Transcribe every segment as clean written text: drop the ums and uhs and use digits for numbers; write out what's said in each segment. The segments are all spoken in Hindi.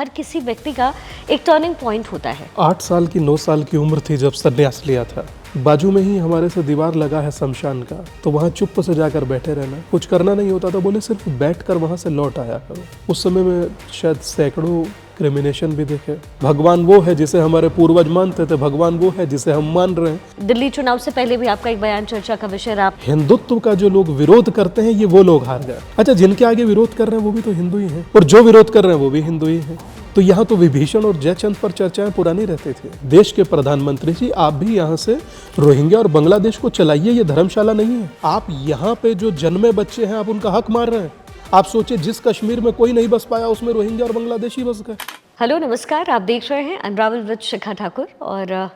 हर किसी व्यक्ति का एक टर्निंग पॉइंट होता है। 8 साल की 9 साल की उम्र थी जब संन्यास लिया था। बाजू में ही हमारे से दीवार लगा है शमशान का, तो वहाँ चुप से जाकर बैठे रहना, कुछ करना नहीं होता था। बोले सिर्फ बैठकर वहाँ से लौट आया करो। उस समय में शायद सैकड़ों क्रिमिनेशन भी देखे। भगवान वो है जिसे हमारे पूर्वज मानते थे, भगवान वो है जिसे हम मान रहे हैं। दिल्ली चुनाव से पहले भी आपका एक बयान चर्चा का विषय रहा। हिंदुत्व का जो लोग विरोध करते हैं ये वो लोग हार गए। अच्छा, जिनके आगे विरोध कर रहे हैं वो भी तो हिंदू ही हैं, और जो विरोध कर रहे हैं वो भी हिंदू ही हैं। तो यहाँ तो विभीषण और जयचंद पर चर्चाएं पुरानी रहती थी। देश के प्रधानमंत्री जी, आप भी यहाँ से रोहिंग्या और बांग्लादेश को चलाइए, ये धर्मशाला नहीं है। आप यहाँ पे जो जन्मे बच्चे हैं आप उनका हक मार रहे हैं। आप सोचिए, जिस कश्मीर में कोई नहीं बस पाया उसमें रोहिंग्या और बांग्लादेशी बस गए। हेलो नमस्कार, आप देख रहे हैं अनरावल विद शिखा ठाकुर। और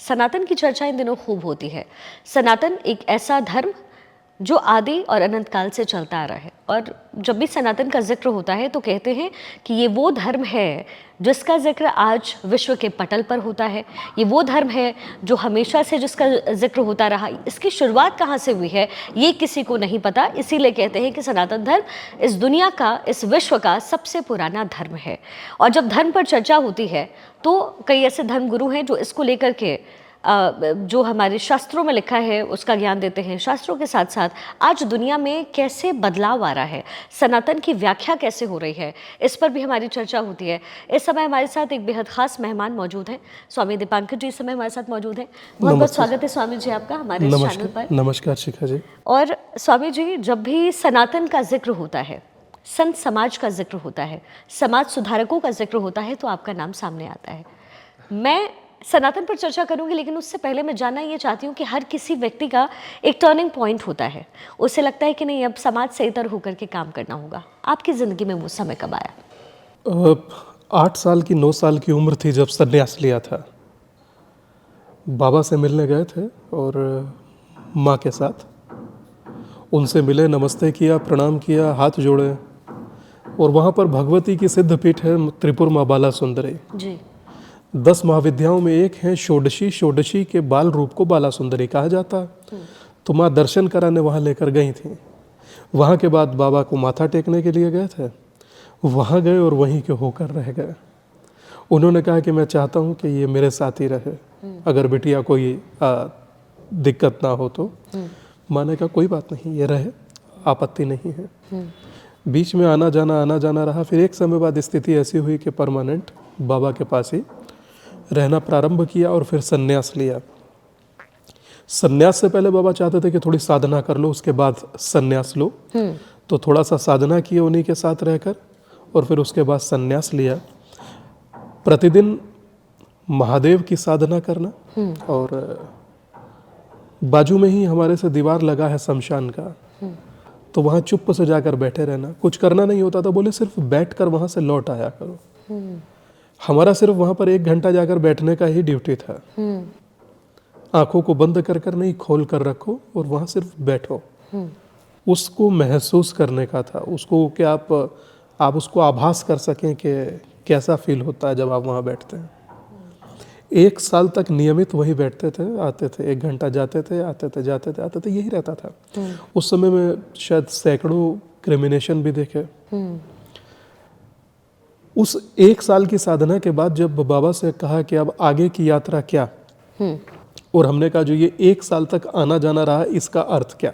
सनातन की चर्चा इन दिनों खूब होती है। सनातन एक ऐसा धर्म जो आदि और अनंत काल से चलता आ रहा है, और जब भी सनातन का जिक्र होता है तो कहते हैं कि ये वो धर्म है जिसका जिक्र आज विश्व के पटल पर होता है। ये वो धर्म है जो हमेशा से जिसका जिक्र होता रहा। इसकी शुरुआत कहाँ से हुई है ये किसी को नहीं पता, इसीलिए कहते हैं कि सनातन धर्म इस दुनिया का, इस विश्व का सबसे पुराना धर्म है। और जब धर्म पर चर्चा होती है तो कई ऐसे धर्म गुरु हैं जो इसको लेकर के जो हमारे शास्त्रों में लिखा है उसका ज्ञान देते हैं। शास्त्रों के साथ साथ आज दुनिया में कैसे बदलाव आ रहा है, सनातन की व्याख्या कैसे हो रही है, इस पर भी हमारी चर्चा होती है। इस समय हमारे साथ एक बेहद खास मेहमान मौजूद हैं। स्वामी दीपांकर जी इस समय हमारे साथ मौजूद हैं। बहुत बहुत स्वागत है स्वामी जी आपका हमारे इस चैनल पर। नमस्कार शिखा जी। और स्वामी जी, जब भी सनातन का जिक्र होता है, संत समाज का जिक्र होता है, समाज सुधारकों का जिक्र होता है, तो आपका नाम सामने आता है। मैं सनातन पर चर्चा करूंगी, लेकिन उससे पहले मैं जानना ये चाहती हूँ कि हर किसी व्यक्ति का एक टर्निंग पॉइंट होता है। उसे लगता है कि नहीं, अब समाज से इतर होकर के काम करना होगा। आपकी ज़िंदगी में वो समय कब आया? 8 साल की 9 साल की उम्र थी जब संन्यास लिया था। बाबा से मिलने गए थे और माँ के साथ उनसे मिले, नमस्ते किया, प्रणाम किया, हाथ जोड़े। और वहाँ पर भगवती की सिद्ध पीठ है त्रिपुर माँ बाला सुंदरी जी। 10 महाविद्याओं में एक है षोडशी। षोडशी के बाल रूप को बाला सुंदरी कहा जाता। तो माँ दर्शन कराने वहाँ लेकर गई थी। वहाँ के बाद बाबा को माथा टेकने के लिए गए थे, वहाँ गए और वहीं के होकर रह गए। उन्होंने कहा कि मैं चाहता हूँ कि ये मेरे साथ ही रहे, अगर बिटिया कोई दिक्कत ना हो तो। माँ ने कहा कोई बात नहीं, ये रहे, आपत्ति नहीं है। बीच में आना जाना रहा। फिर एक समय बाद स्थिति ऐसी हुई कि परमानेंट बाबा के पास ही रहना प्रारंभ किया और फिर संन्यास लिया। संन्यास से पहले बाबा चाहते थे कि थोड़ी साधना कर लो, उसके बाद संन्यास लो। तो थोड़ा सा साधना किए उन्हीं के साथ रहकर, और फिर उसके बाद संन्यास लिया। प्रतिदिन महादेव की साधना करना, और बाजू में ही हमारे से दीवार लगा है शमशान का, तो वहाँ चुप से जाकर बैठे रहना, कुछ करना नहीं होता था। बोले सिर्फ बैठकर वहाँ से लौट आया करो। हमारा सिर्फ वहाँ पर 1 घंटा जाकर बैठने का ही ड्यूटी था। आंखों को बंद कर कर नहीं, खोल कर रखो और वहाँ सिर्फ बैठो। उसको महसूस करने का था, उसको कि आप उसको आभास कर सकें कि कैसा फील होता है जब आप वहाँ बैठते हैं। 1 साल तक नियमित वही बैठते थे, आते थे, 1 घंटा जाते थे, आते थे, जाते थे, आते थे, यही रहता था। उस समय में शायद सैकड़ों क्रिमिनेशन भी देखे। उस 1 साल की साधना के बाद जब बाबा से कहा कि अब आगे की यात्रा क्या, और हमने कहा जो ये 1 साल तक आना जाना रहा इसका अर्थ क्या,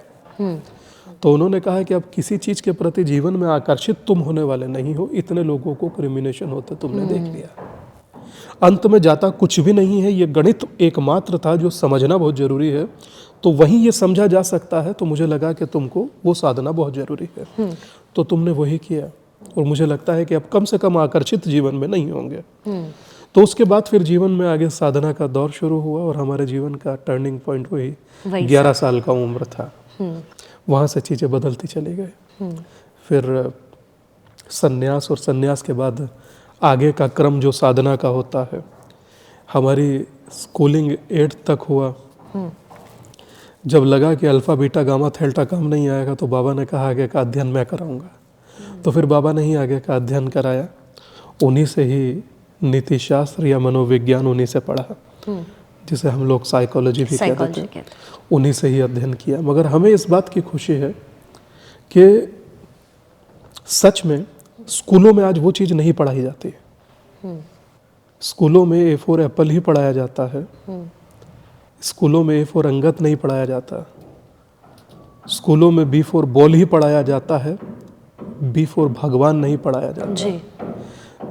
तो उन्होंने कहा कि अब किसी चीज के प्रति जीवन में आकर्षित तुम होने वाले नहीं हो। इतने लोगों को क्रिमिनेशन होते तुमने देख लिया, अंत में जाता कुछ भी नहीं है। ये गणित एकमात्र था जो समझना बहुत जरूरी है। तो वहीं ये समझा जा सकता है। तो मुझे लगा कि तुमको वो साधना बहुत जरूरी है, तो तुमने वही किया। और मुझे लगता है कि अब कम से कम आकर्षित जीवन में नहीं होंगे। तो उसके बाद फिर जीवन में आगे साधना का दौर शुरू हुआ, और हमारे जीवन का टर्निंग पॉइंट वही 11 साल का उम्र था। वहाँ से चीज़ें बदलती चली गई। फिर संन्यास, और संन्यास के बाद आगे का क्रम जो साधना का होता है। हमारी स्कूलिंग 8th तक हुआ। जब लगा कि अल्फा बीटा गामा थेल्टा काम नहीं आएगा, तो बाबा ने कहा आगे का अध्ययन मैं कराऊंगा। तो फिर बाबा ने ही आगे का अध्ययन कराया। उन्हीं से ही नीति शास्त्र या मनोविज्ञान उन्हीं से पढ़ा, जिसे हम लोग साइकोलॉजी भी कहते हैं। उन्हीं से ही अध्ययन किया। मगर हमें इस बात की खुशी है कि सच में स्कूलों में आज वो चीज़ नहीं पढ़ाई जाती। स्कूलों में ए फॉर एप्पल ही पढ़ाया जाता है, स्कूलों में ए फॉर अंगद नहीं पढ़ाया जाता, स्कूलों में बी फॉर बॉल ही पढ़ाया जाता है, बी फॉर भगवान नहीं पढ़ाया जाता जी।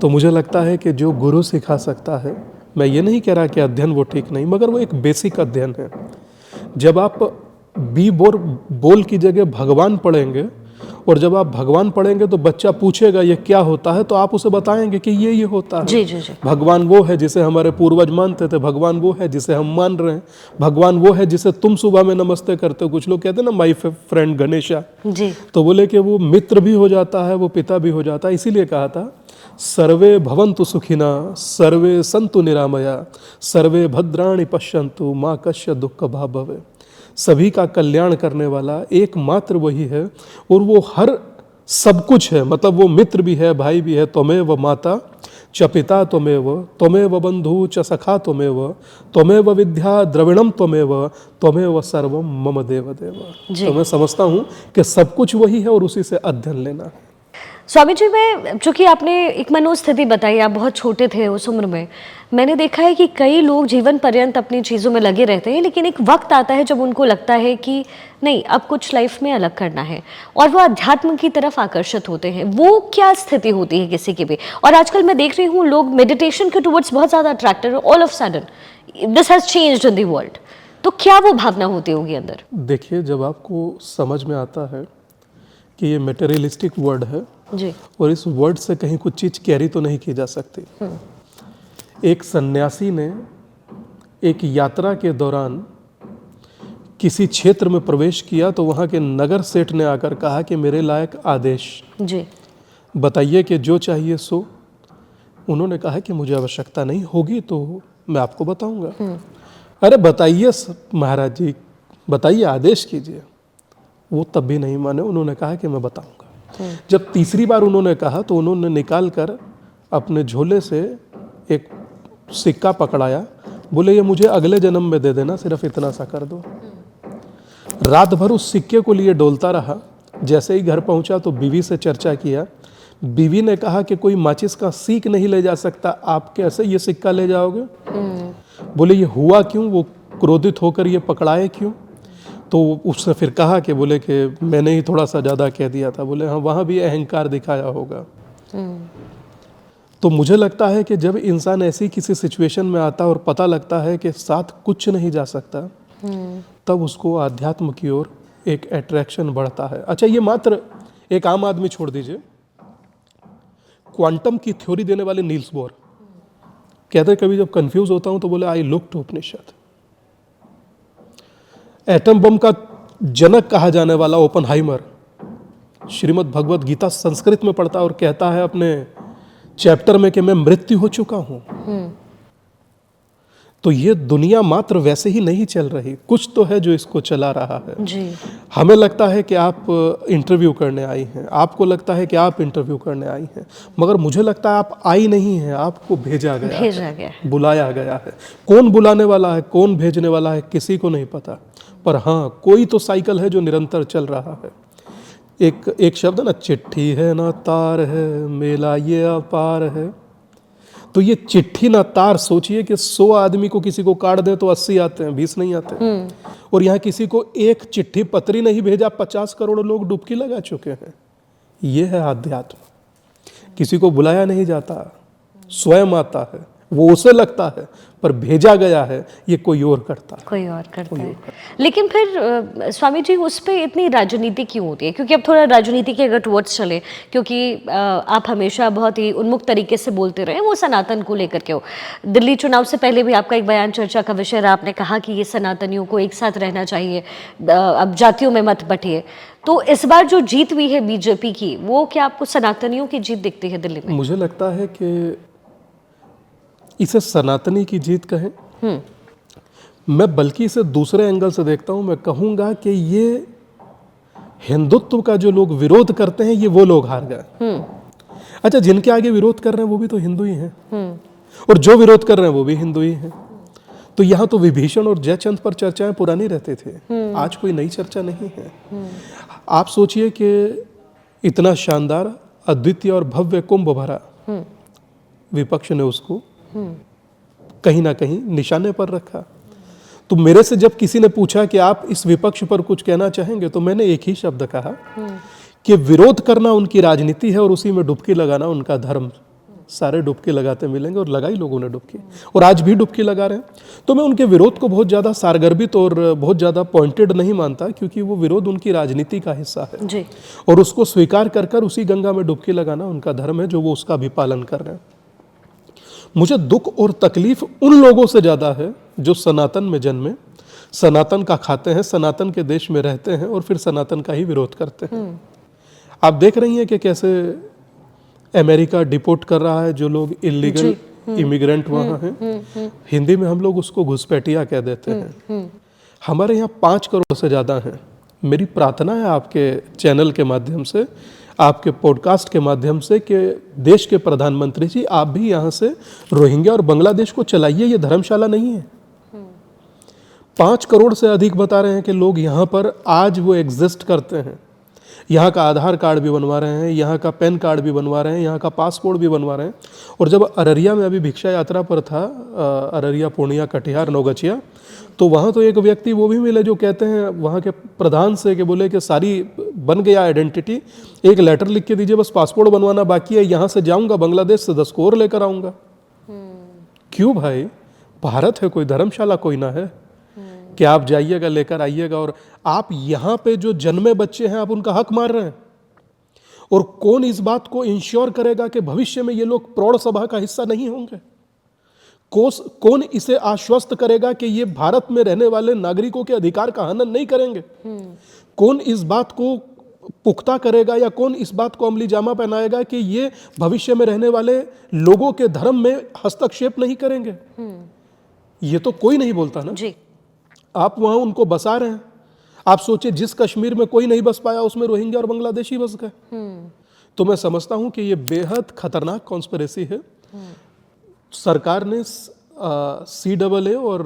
तो मुझे लगता है कि जो गुरु सिखा सकता है, मैं ये नहीं कह रहा कि अध्ययन वो ठीक नहीं, मगर वो एक बेसिक अध्ययन है। जब आप बी बोल की जगह भगवान पढ़ेंगे और जब आप भगवान पढ़ेंगे तो बच्चा पूछेगा ये क्या होता है, तो आप उसे बताएंगे कि ये होता है। जी जी जी। भगवान वो है जिसे हमारे पूर्वज मानते थे, भगवान वो है जिसे हम मान रहे हैं, भगवान वो है जिसे तुम सुबह में नमस्ते करते हो। कुछ लोग कहते हैं ना माई फ्रेंड गणेशा, जी। तो बोले कि वो मित्र भी हो जाता है, वो पिता भी हो जाता है। इसीलिए कहा था सर्वे भवन्तु सुखिना सर्वे सन्तु निरामया सर्वे भद्राणि पश्यन्तु माँ कस्य दुःख भाग् भवे। सभी का कल्याण करने वाला एकमात्र वही है, और वो हर सब कुछ है। मतलब वो मित्र भी है, भाई भी है। त्वमेव माता च पिता त्वमेव बंधु च सखा त्वमेव विद्या द्रविणम त्वमेव सर्वम मम देव देव। तो मैं समझता हूँ कि सब कुछ वही है और उसी से अध्ययन लेना है। स्वामी जी, मैं चूंकि आपने एक मनोस्थिति बताई, आप बहुत छोटे थे उस उम्र में, मैंने देखा है कि कई लोग जीवन पर्यंत अपनी चीज़ों में लगे रहते हैं, लेकिन एक वक्त आता है जब उनको लगता है कि नहीं, अब कुछ लाइफ में अलग करना है, और वो अध्यात्म की तरफ आकर्षित होते हैं। वो क्या स्थिति होती है किसी की भी? और आजकल मैं देख रही हूँ लोग मेडिटेशन के टुवर्ड्स बहुत ज़्यादा attracted, all of sudden this has changed in the world. तो क्या वो भावना होती होगी अंदर? देखिए, जब आपको समझ में आता है कि ये मटेरियलिस्टिक वर्ड है जी, और इस वर्ड से कहीं कुछ चीज़ कैरी तो नहीं की जा सकती। एक सन्यासी ने एक यात्रा के दौरान किसी क्षेत्र में प्रवेश किया तो वहाँ के नगर सेठ ने आकर कहा कि मेरे लायक आदेश जी, बताइए कि जो चाहिए सो। उन्होंने कहा कि मुझे आवश्यकता नहीं होगी तो मैं आपको बताऊंगा। अरे बताइए महाराज जी, बताइए, आदेश कीजिए। वो तब भी नहीं माने, उन्होंने कहा कि मैं बताऊंगा। जब तीसरी बार उन्होंने कहा तो उन्होंने निकाल कर अपने झोले से एक सिक्का पकड़ाया, बोले ये मुझे अगले जन्म में दे देना, सिर्फ इतना सा कर दो। रात भर उस सिक्के को लिए डोलता रहा। जैसे ही घर पहुंचा तो बीवी से चर्चा किया। बीवी ने कहा कि कोई माचिस का सीक नहीं ले जा सकता, आप कैसे ये सिक्का ले जाओगे? बोले ये हुआ क्यों? वो क्रोधित होकर ये पकड़ाए क्यों? तो उसने फिर कहा कि बोले कि मैंने ही थोड़ा सा ज़्यादा कह दिया था। बोले हाँ, वहाँ भी अहंकार दिखाया होगा। तो मुझे लगता है कि जब इंसान ऐसी किसी सिचुएशन में आता और पता लगता है कि साथ कुछ नहीं जा सकता, तब उसको आध्यात्म की ओर एक अट्रैक्शन बढ़ता है। अच्छा, ये मात्र एक आम आदमी छोड़ दीजिए, क्वांटम की थ्योरी देने वाले नील्स बोर कहते हैं कभी जब कंफ्यूज होता हूं तो बोले I look to Upanishad. Atom bomb का जनक कहा जाने वाला ओपनहाइमर श्रीमद् भगवत गीता संस्कृत में पढ़ता और कहता है अपने चैप्टर में कि मैं मृत्यु हो चुका हूं। तो ये दुनिया मात्र वैसे ही नहीं चल रही, कुछ तो है जो इसको चला रहा है। जी। हमें लगता है कि आप इंटरव्यू करने आई हैं, आपको लगता है कि आप इंटरव्यू करने आई हैं, मगर मुझे लगता है आप आई नहीं हैं, आपको भेजा गया है, बुलाया गया है। कौन बुलाने वाला है, कौन भेजने वाला है, किसी को नहीं पता, पर हाँ, कोई तो साइकिल है जो निरंतर चल रहा है। एक शब्द है ना, चिट्ठी है ना तार है, मेला ये अपार है। तो ये चिट्ठी ना तार, सोचिए कि 100 आदमी को किसी को काट दे तो 80 आते हैं, 20 नहीं आते। और यहाँ किसी को एक चिट्ठी पत्री नहीं भेजा, 50 करोड़ लोग डुबकी लगा चुके हैं। ये है आध्यात्म। किसी को बुलाया नहीं जाता, स्वयं आता है, वो उसे लगता है, पर भेजा गया है ये कोई और करता है, कोई और करता है। लेकिन फिर स्वामी जी, उस पर इतनी राजनीति क्यों होती है? क्योंकि अब थोड़ा राजनीति के अगर टुवर्ड्स चले, क्योंकि आप हमेशा बहुत ही उन्मुक्त तरीके से बोलते रहे, वो सनातन को लेकर के हो। दिल्ली चुनाव से पहले भी आपका एक बयान चर्चा का विषय रहा, आपने कहा कि ये सनातनियों को एक साथ रहना चाहिए, अब जातियों में मत बंटिए। तो इस बार जो जीत हुई है बीजेपी की, वो क्या आपको सनातनियों की जीत दिखती है दिल्ली में? मुझे लगता है कि इसे सनातनी की जीत कहें, मैं बल्कि इसे दूसरे एंगल से देखता हूं। मैं कहूंगा कि ये हिंदुत्व का जो लोग विरोध करते हैं, ये वो लोग हार गए। अच्छा, जिनके आगे विरोध कर रहे हैं वो भी तो हिंदू ही हैं, और जो विरोध कर रहे हैं वो भी हिंदू ही हैं। तो यहाँ तो विभीषण और जयचंद पर चर्चाएं पुरानी रहते थे, आज कोई नई चर्चा नहीं है। आप सोचिए कि इतना शानदार, अद्वितीय और भव्य कुंभ भरा, विपक्ष ने उसको कहीं ना कहीं निशाने पर रखा। तो मेरे से जब किसी ने पूछा कि आप इस विपक्ष पर कुछ कहना चाहेंगे, तो मैंने एक ही शब्द कहा कि विरोध करना उनकी राजनीति है और उसी में डुबकी लगाना उनका धर्म। सारे डुबकी लगाते मिलेंगे, और लगाई लोगों ने डुबकी, और आज भी डुबकी लगा रहे हैं। तो मैं उनके विरोध को बहुत ज़्यादा सारगर्भित और बहुत ज़्यादा पॉइंटेड नहीं मानता, क्योंकि वो विरोध उनकी राजनीति का हिस्सा है जी। और उसको स्वीकार कर कर उसी गंगा में डुबकी लगाना उनका धर्म है, जो वो उसका भी पालन कर रहे हैं। मुझे दुख और तकलीफ उन लोगों से ज़्यादा है जो सनातन में जन्मे, सनातन का खाते हैं, सनातन के देश में रहते हैं और फिर सनातन का ही विरोध करते हैं। आप देख रही हैं कि कैसे अमेरिका डिपोर्ट कर रहा है जो लोग इलीगल इमिग्रेंट वहाँ हैं। हिंदी में हम लोग उसको घुसपैठिया कह देते हैं। हमारे यहाँ 5 करोड़ से ज़्यादा हैं। मेरी प्रार्थना है आपके चैनल के माध्यम से, आपके पॉडकास्ट के माध्यम से, कि देश के प्रधानमंत्री जी आप भी यहाँ से रोहिंग्या और बांग्लादेश को चलाइए। ये धर्मशाला नहीं है। 5 करोड़ से अधिक बता रहे हैं कि लोग यहाँ पर आज वो एग्जिस्ट करते हैं। यहाँ का आधार कार्ड भी बनवा रहे हैं, यहाँ का पैन कार्ड भी बनवा रहे हैं, यहाँ का पासपोर्ट भी बनवा रहे हैं। और जब अररिया में अभी भिक्षा यात्रा पर था, अररिया, पूर्णिया, कटिहार, नौगछिया, तो वहाँ तो एक व्यक्ति वो भी मिले जो कहते हैं वहाँ के प्रधान से कि बोले कि सारी बन गया आइडेंटिटी, एक लेटर लिख के दीजिए, बस पासपोर्ट बनवाना बाकी है, यहाँ से जाऊँगा बांग्लादेश से 10 को और लेकर आऊँगा। क्यों भाई? भारत है, कोई धर्मशाला कोई ना है कि आप जाइएगा लेकर आइएगा। और आप यहाँ पे जो जन्मे बच्चे हैं आप उनका हक मार रहे हैं। और कौन इस बात को इंश्योर करेगा कि भविष्य में ये लोग प्रौढ़ सभा का हिस्सा नहीं होंगे? कौन इसे आश्वस्त करेगा कि ये भारत में रहने वाले नागरिकों के अधिकार का हनन नहीं करेंगे? कौन इस बात को पुख्ता करेगा या कौन इस बात को अमली जामा पहनाएगा कि ये भविष्य में रहने वाले लोगों के धर्म में हस्तक्षेप नहीं करेंगे? ये तो कोई नहीं बोलता ना जी। आप वहां उनको बसा रहे हैं। आप सोचिए, जिस कश्मीर में कोई नहीं बस पाया उसमें रोहिंग्या और बांग्लादेशी बस गए। तो मैं समझता हूं कि ये बेहद खतरनाक कॉन्स्पिरेसी है। सरकार ने CAA और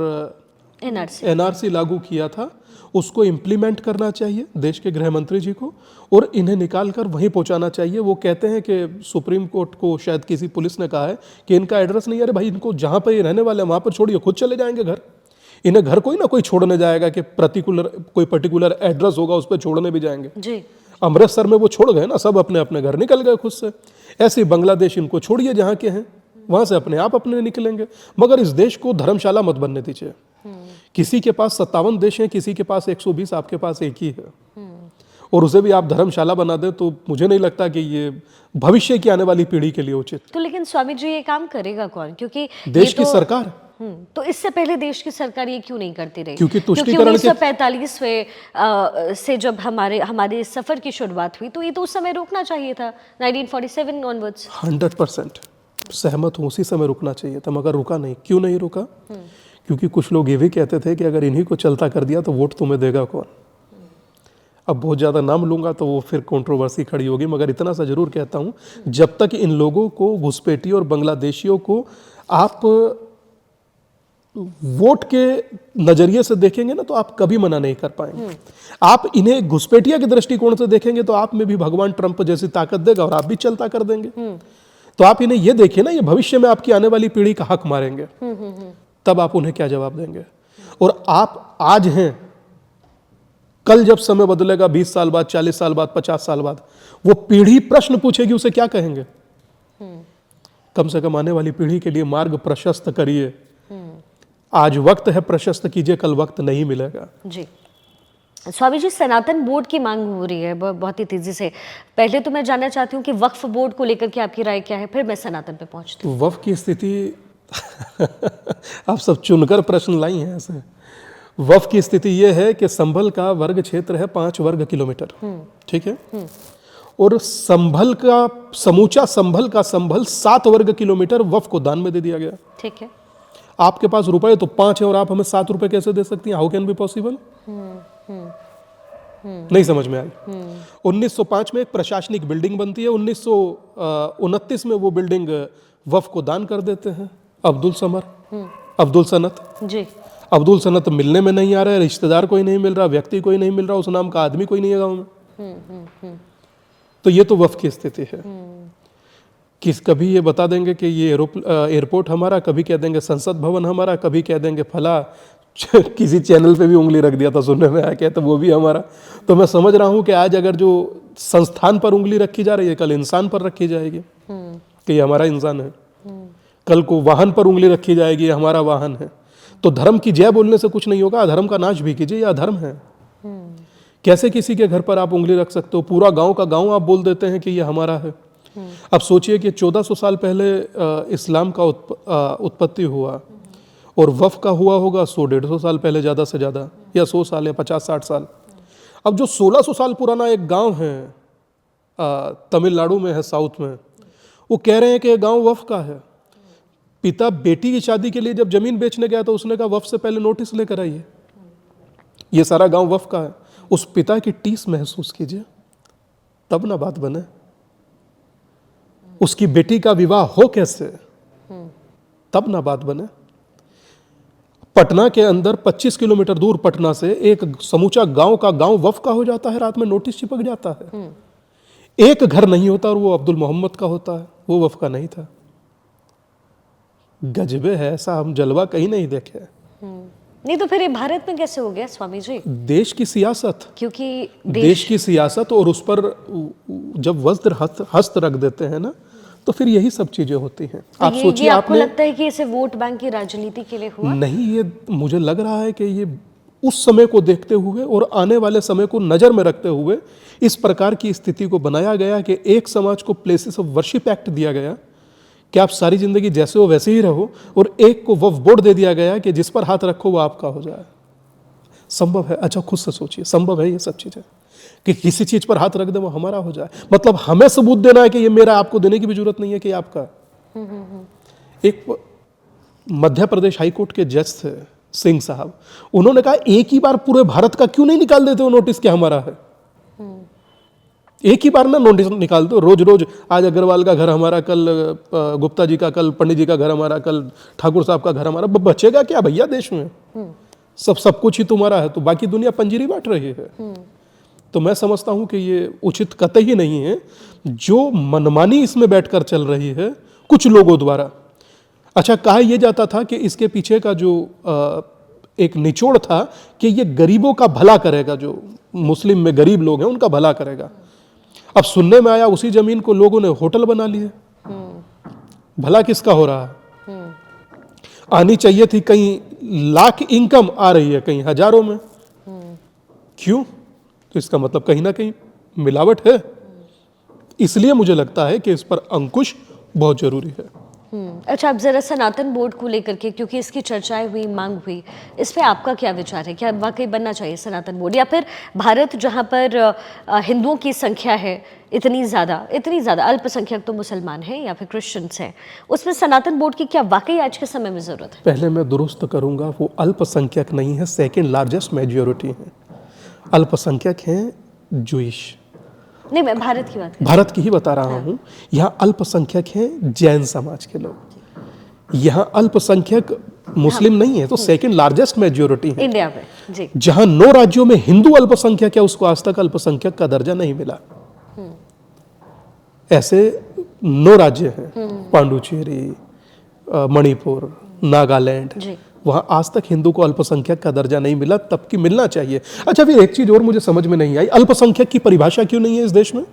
NRC लागू किया था, उसको इम्प्लीमेंट करना चाहिए देश के गृह मंत्री जी को, और इन्हें निकाल कर वहीं पहुंचाना चाहिए। वो कहते हैं कि सुप्रीम कोर्ट को शायद किसी पुलिस ने कहा है कि इनका एड्रेस नहीं है। अरे भाई, इनको जहां पर ये रहने वाले हैं वहां पर छोड़िए, खुद चले जाएंगे घर। इन्हें घर कोई ना कोई छोड़ने जाएगा कि कोई पर्टिकुलर एड्रेस होगा उस पर छोड़ने भी जाएंगे जी। अमृतसर में वो छोड़ गए ना, सब अपने अपने घर निकल गए खुद से। ऐसे बांग्लादेश इनको छोड़िए जहाँ के हैं, वहां से अपने आप अपने निकलेंगे। मगर इस देश को धर्मशाला मत बनने दीजिए। किसी के पास 57 देश हैं, किसी के पास 120, आपके पास एक ही है, और उसे भी आप धर्मशाला बना दें तो मुझे नहीं लगता कि ये भविष्य की आने वाली पीढ़ी के लिए उचित। तो लेकिन स्वामी जी ये काम करेगा कौन? क्योंकि देश की सरकार। तो इससे पहले देश की सरकार ये क्यों नहीं करती रही? क्योंकि 1945 से जब हमारे सफर की शुरुआत हुई, तो ये तो उस समय रोकना चाहिए था, 1947 ऑनवर्ड्स। 100% सहमत हूँ, उसी समय रुकना चाहिए था, मगर रुका नहीं। क्यों नहीं रुका? क्योंकि कुछ लोग ये भी कहते थे कि अगर इन्हीं को चलता कर दिया तो वोट तुम्हें देगा कौन। अब बहुत ज़्यादा नाम लूंगा तो वो फिर कंट्रोवर्सी खड़ी होगी, मगर इतना सा जरूर कहता हूँ, जब तक इन लोगों को, घुसपैठियों और बांग्लादेशियों को आप वोट के नजरिए से देखेंगे ना, तो आप कभी मना नहीं कर पाएंगे। आप इन्हें घुसपैठिया के दृष्टिकोण से देखेंगे तो आप में भी भगवान ट्रंप जैसी ताकत देगा और आप भी चलता कर देंगे। तो आप इन्हें ये देखिए ना, ये भविष्य में आपकी आने वाली पीढ़ी का हक मारेंगे, तब आप उन्हें क्या जवाब देंगे? और आप आज हैं, कल जब समय बदलेगा, 20 साल बाद, 40 साल बाद, 50 साल बाद, वो पीढ़ी प्रश्न पूछेगी, उसे क्या कहेंगे? कम से कम आने वाली पीढ़ी के लिए मार्ग प्रशस्त करिए। आज वक्त है, प्रशस्त कीजिए, कल वक्त नहीं मिलेगा। जी स्वामी जी, सनातन बोर्ड की मांग हो रही है बहुत ही तेजी से। पहले तो मैं जानना चाहती हूँ कि वक्फ बोर्ड को लेकर के आपकी राय क्या है, फिर मैं सनातन पे पहुंचती हूँ। वक्फ की स्थिति आप सब चुनकर प्रश्न लाई हैं ऐसे। वक्फ की स्थिति ये है कि संभल का वर्ग क्षेत्र है 5 वर्ग किलोमीटर, ठीक है, और संभल का समूचा संभल 7 वर्ग किलोमीटर वक्फ को दान में दे दिया गया। ठीक है, आपके पास रुपए तो 5 है और आप हमें 7 रुपए कैसे दे सकती हैं? How can be possible? नहीं समझ में आई। 1905 में एक प्रशासनिक बिल्डिंग बनती है, 1929 में वो बिल्डिंग वक्फ को दान कर देते हैं। अब्दुल सनत जी, अब्दुल सनत मिलने में नहीं आ रहा है, रिश्तेदार कोई नहीं मिल रहा, व्यक्ति कोई नहीं मिल रहा, उस नाम का आदमी कोई नहीं है गाँव में। तो ये तो वक्फ की स्थिति है। कभी ये बता देंगे कि ये एयरपोर्ट हमारा, कभी कह देंगे संसद भवन हमारा, कभी कह देंगे फला किसी चैनल पे भी उंगली रख दिया था, सुनने में आया क्या, तो वो भी हमारा। तो मैं समझ रहा हूँ कि आज अगर जो संस्थान पर उंगली रखी जा रही है, कल इंसान पर रखी जाएगी कि ये हमारा इंसान है। कल को वाहन पर उंगली रखी जाएगी, ये हमारा वाहन है। तो धर्म की जय बोलने से कुछ नहीं होगा, अधर्म का नाश भी कीजिए, यह अधर्म है। कैसे किसी के घर पर आप उंगली रख सकते हो? पूरा गांव का गांव आप बोल देते हैं कि ये हमारा है। अब सोचिए कि 1400 साल पहले इस्लाम का उत्पत्ति हुआ और वफ़ का हुआ होगा 100-150 साल पहले, ज़्यादा से ज़्यादा, या 100 साल या 50-60 साल। अब जो 1600 साल पुराना एक गांव है, तमिलनाडु में है, साउथ में, वो कह रहे हैं कि ये गांव वफ़ का है। पिता बेटी की शादी के लिए जब जमीन बेचने गया तो उसने कहा वफ़ से पहले नोटिस लेकर आइए, ये सारा गांव वफ़ का है। उस पिता की टीस महसूस कीजिए, तब ना बात बने। उसकी बेटी का विवाह हो कैसे, तब ना बात बने। पटना के अंदर 25 किलोमीटर दूर पटना से एक समूचा गांव का गांव वफ़ का हो जाता है, रात में नोटिस चिपक जाता है। एक घर नहीं होता और वो अब्दुल मोहम्मद का होता है, वो वफ़ का नहीं था। गजबे है, ऐसा हम जलवा कहीं नहीं देखे। नहीं तो फिर ये भारत में कैसे हो गया स्वामी जी? देश की सियासत, क्योंकि देश की सियासत, और उस पर जब वज्र हस्त रख देते हैं ना, तो फिर यही सब चीजें होती हैं। तो आप सोचिए, आपको लगता है कि इसे वोट बैंक की राजनीति के लिए हुआ? नहीं, ये मुझे लग रहा है कि ये उस समय को देखते हुए और आने वाले समय को नजर में रखते हुए इस प्रकार की स्थिति को बनाया गया कि एक समाज को प्लेसेस ऑफ वर्शिप एक्ट दिया गया कि आप सारी जिंदगी जैसे हो वैसे ही रहो, और एक को वक्फ बोर्ड दे दिया गया कि जिस पर हाथ रखो वो आपका हो जाए। संभव है? अच्छा खुद से सोचिए, संभव है ये सब चीजें कि किसी चीज पर हाथ रख दे वो हमारा हो जाए? मतलब हमें सबूत देना है कि ये मेरा, आपको देने की भी जरूरत नहीं है कि आपका। एक मध्य प्रदेश हाईकोर्ट के जज थे सिंह साहब, उन्होंने कहा एक ही बार पूरे भारत का क्यों नहीं निकाल देते हो नोटिस कि हमारा है? एक ही बार ना नोटिस निकाल दो। रोज रोज आज अग्रवाल का घर हमारा, कल गुप्ता जी का, कल पंडित जी का घर हमारा, कल ठाकुर साहब का घर हमारा। बचेगा क्या भैया देश में? सब कुछ ही तुम्हारा है, तो बाकी दुनिया पंजीरी बांट रही है। तो मैं समझता हूं कि ये उचित कतई ही नहीं है जो मनमानी इसमें बैठकर चल रही है कुछ लोगों द्वारा। अच्छा, कहा यह जाता था कि इसके पीछे का जो एक निचोड़ था कि ये गरीबों का भला करेगा, जो मुस्लिम में गरीब लोग हैं उनका भला करेगा। अब सुनने में आया उसी जमीन को लोगों ने होटल बना लिए। भला किसका हो रहा है? आनी चाहिए थी, कहीं लाख इनकम आ रही है, कहीं हजारों में। क्यों? तो इसका मतलब कहीं ना कहीं मिलावट है। इसलिए मुझे लगता है कि इस पर अंकुश बहुत जरूरी है। अच्छा, अब जरा सनातन बोर्ड को लेकर के, क्योंकि इसकी चर्चाएं हुई, मांग हुई, इस पे आपका क्या विचार है? क्या वाकई बनना चाहिए सनातन बोर्ड, या फिर भारत जहां पर हिंदुओं की संख्या है इतनी ज़्यादा, अल्पसंख्यक तो मुसलमान हैं या फिर क्रिश्चियंस हैं, उसमें सनातन बोर्ड की क्या वाकई आज के समय में ज़रूरत है? पहले मैं दुरुस्त करूंगा, वो अल्पसंख्यक नहीं है, सेकेंड लार्जेस्ट मेजोरिटी है। अल्पसंख्यक हैं जूइश। नहीं, मैं भारत की बात भारत की ही बता रहा हूँ। यहाँ अल्पसंख्यक हैं जैन समाज के लोग। यहाँ अल्पसंख्यक मुस्लिम नहीं है, तो सेकंड लार्जेस्ट मेजोरिटी है इंडिया में जी। जहाँ 9 राज्यों में हिंदू अल्पसंख्यक है, उसको आज तक अल्पसंख्यक का दर्जा नहीं मिला। ऐसे 9 राज्य हैं, पांडुचेरी, मणिपुर, नागालैंड, वहां आज तक हिंदू को अल्पसंख्यक का दर्जा नहीं मिला, तब कि मिलना चाहिए। अच्छा, फिर एक चीज और मुझे समझ में नहीं आई, अल्पसंख्यक की परिभाषा क्यों नहीं है इस देश में?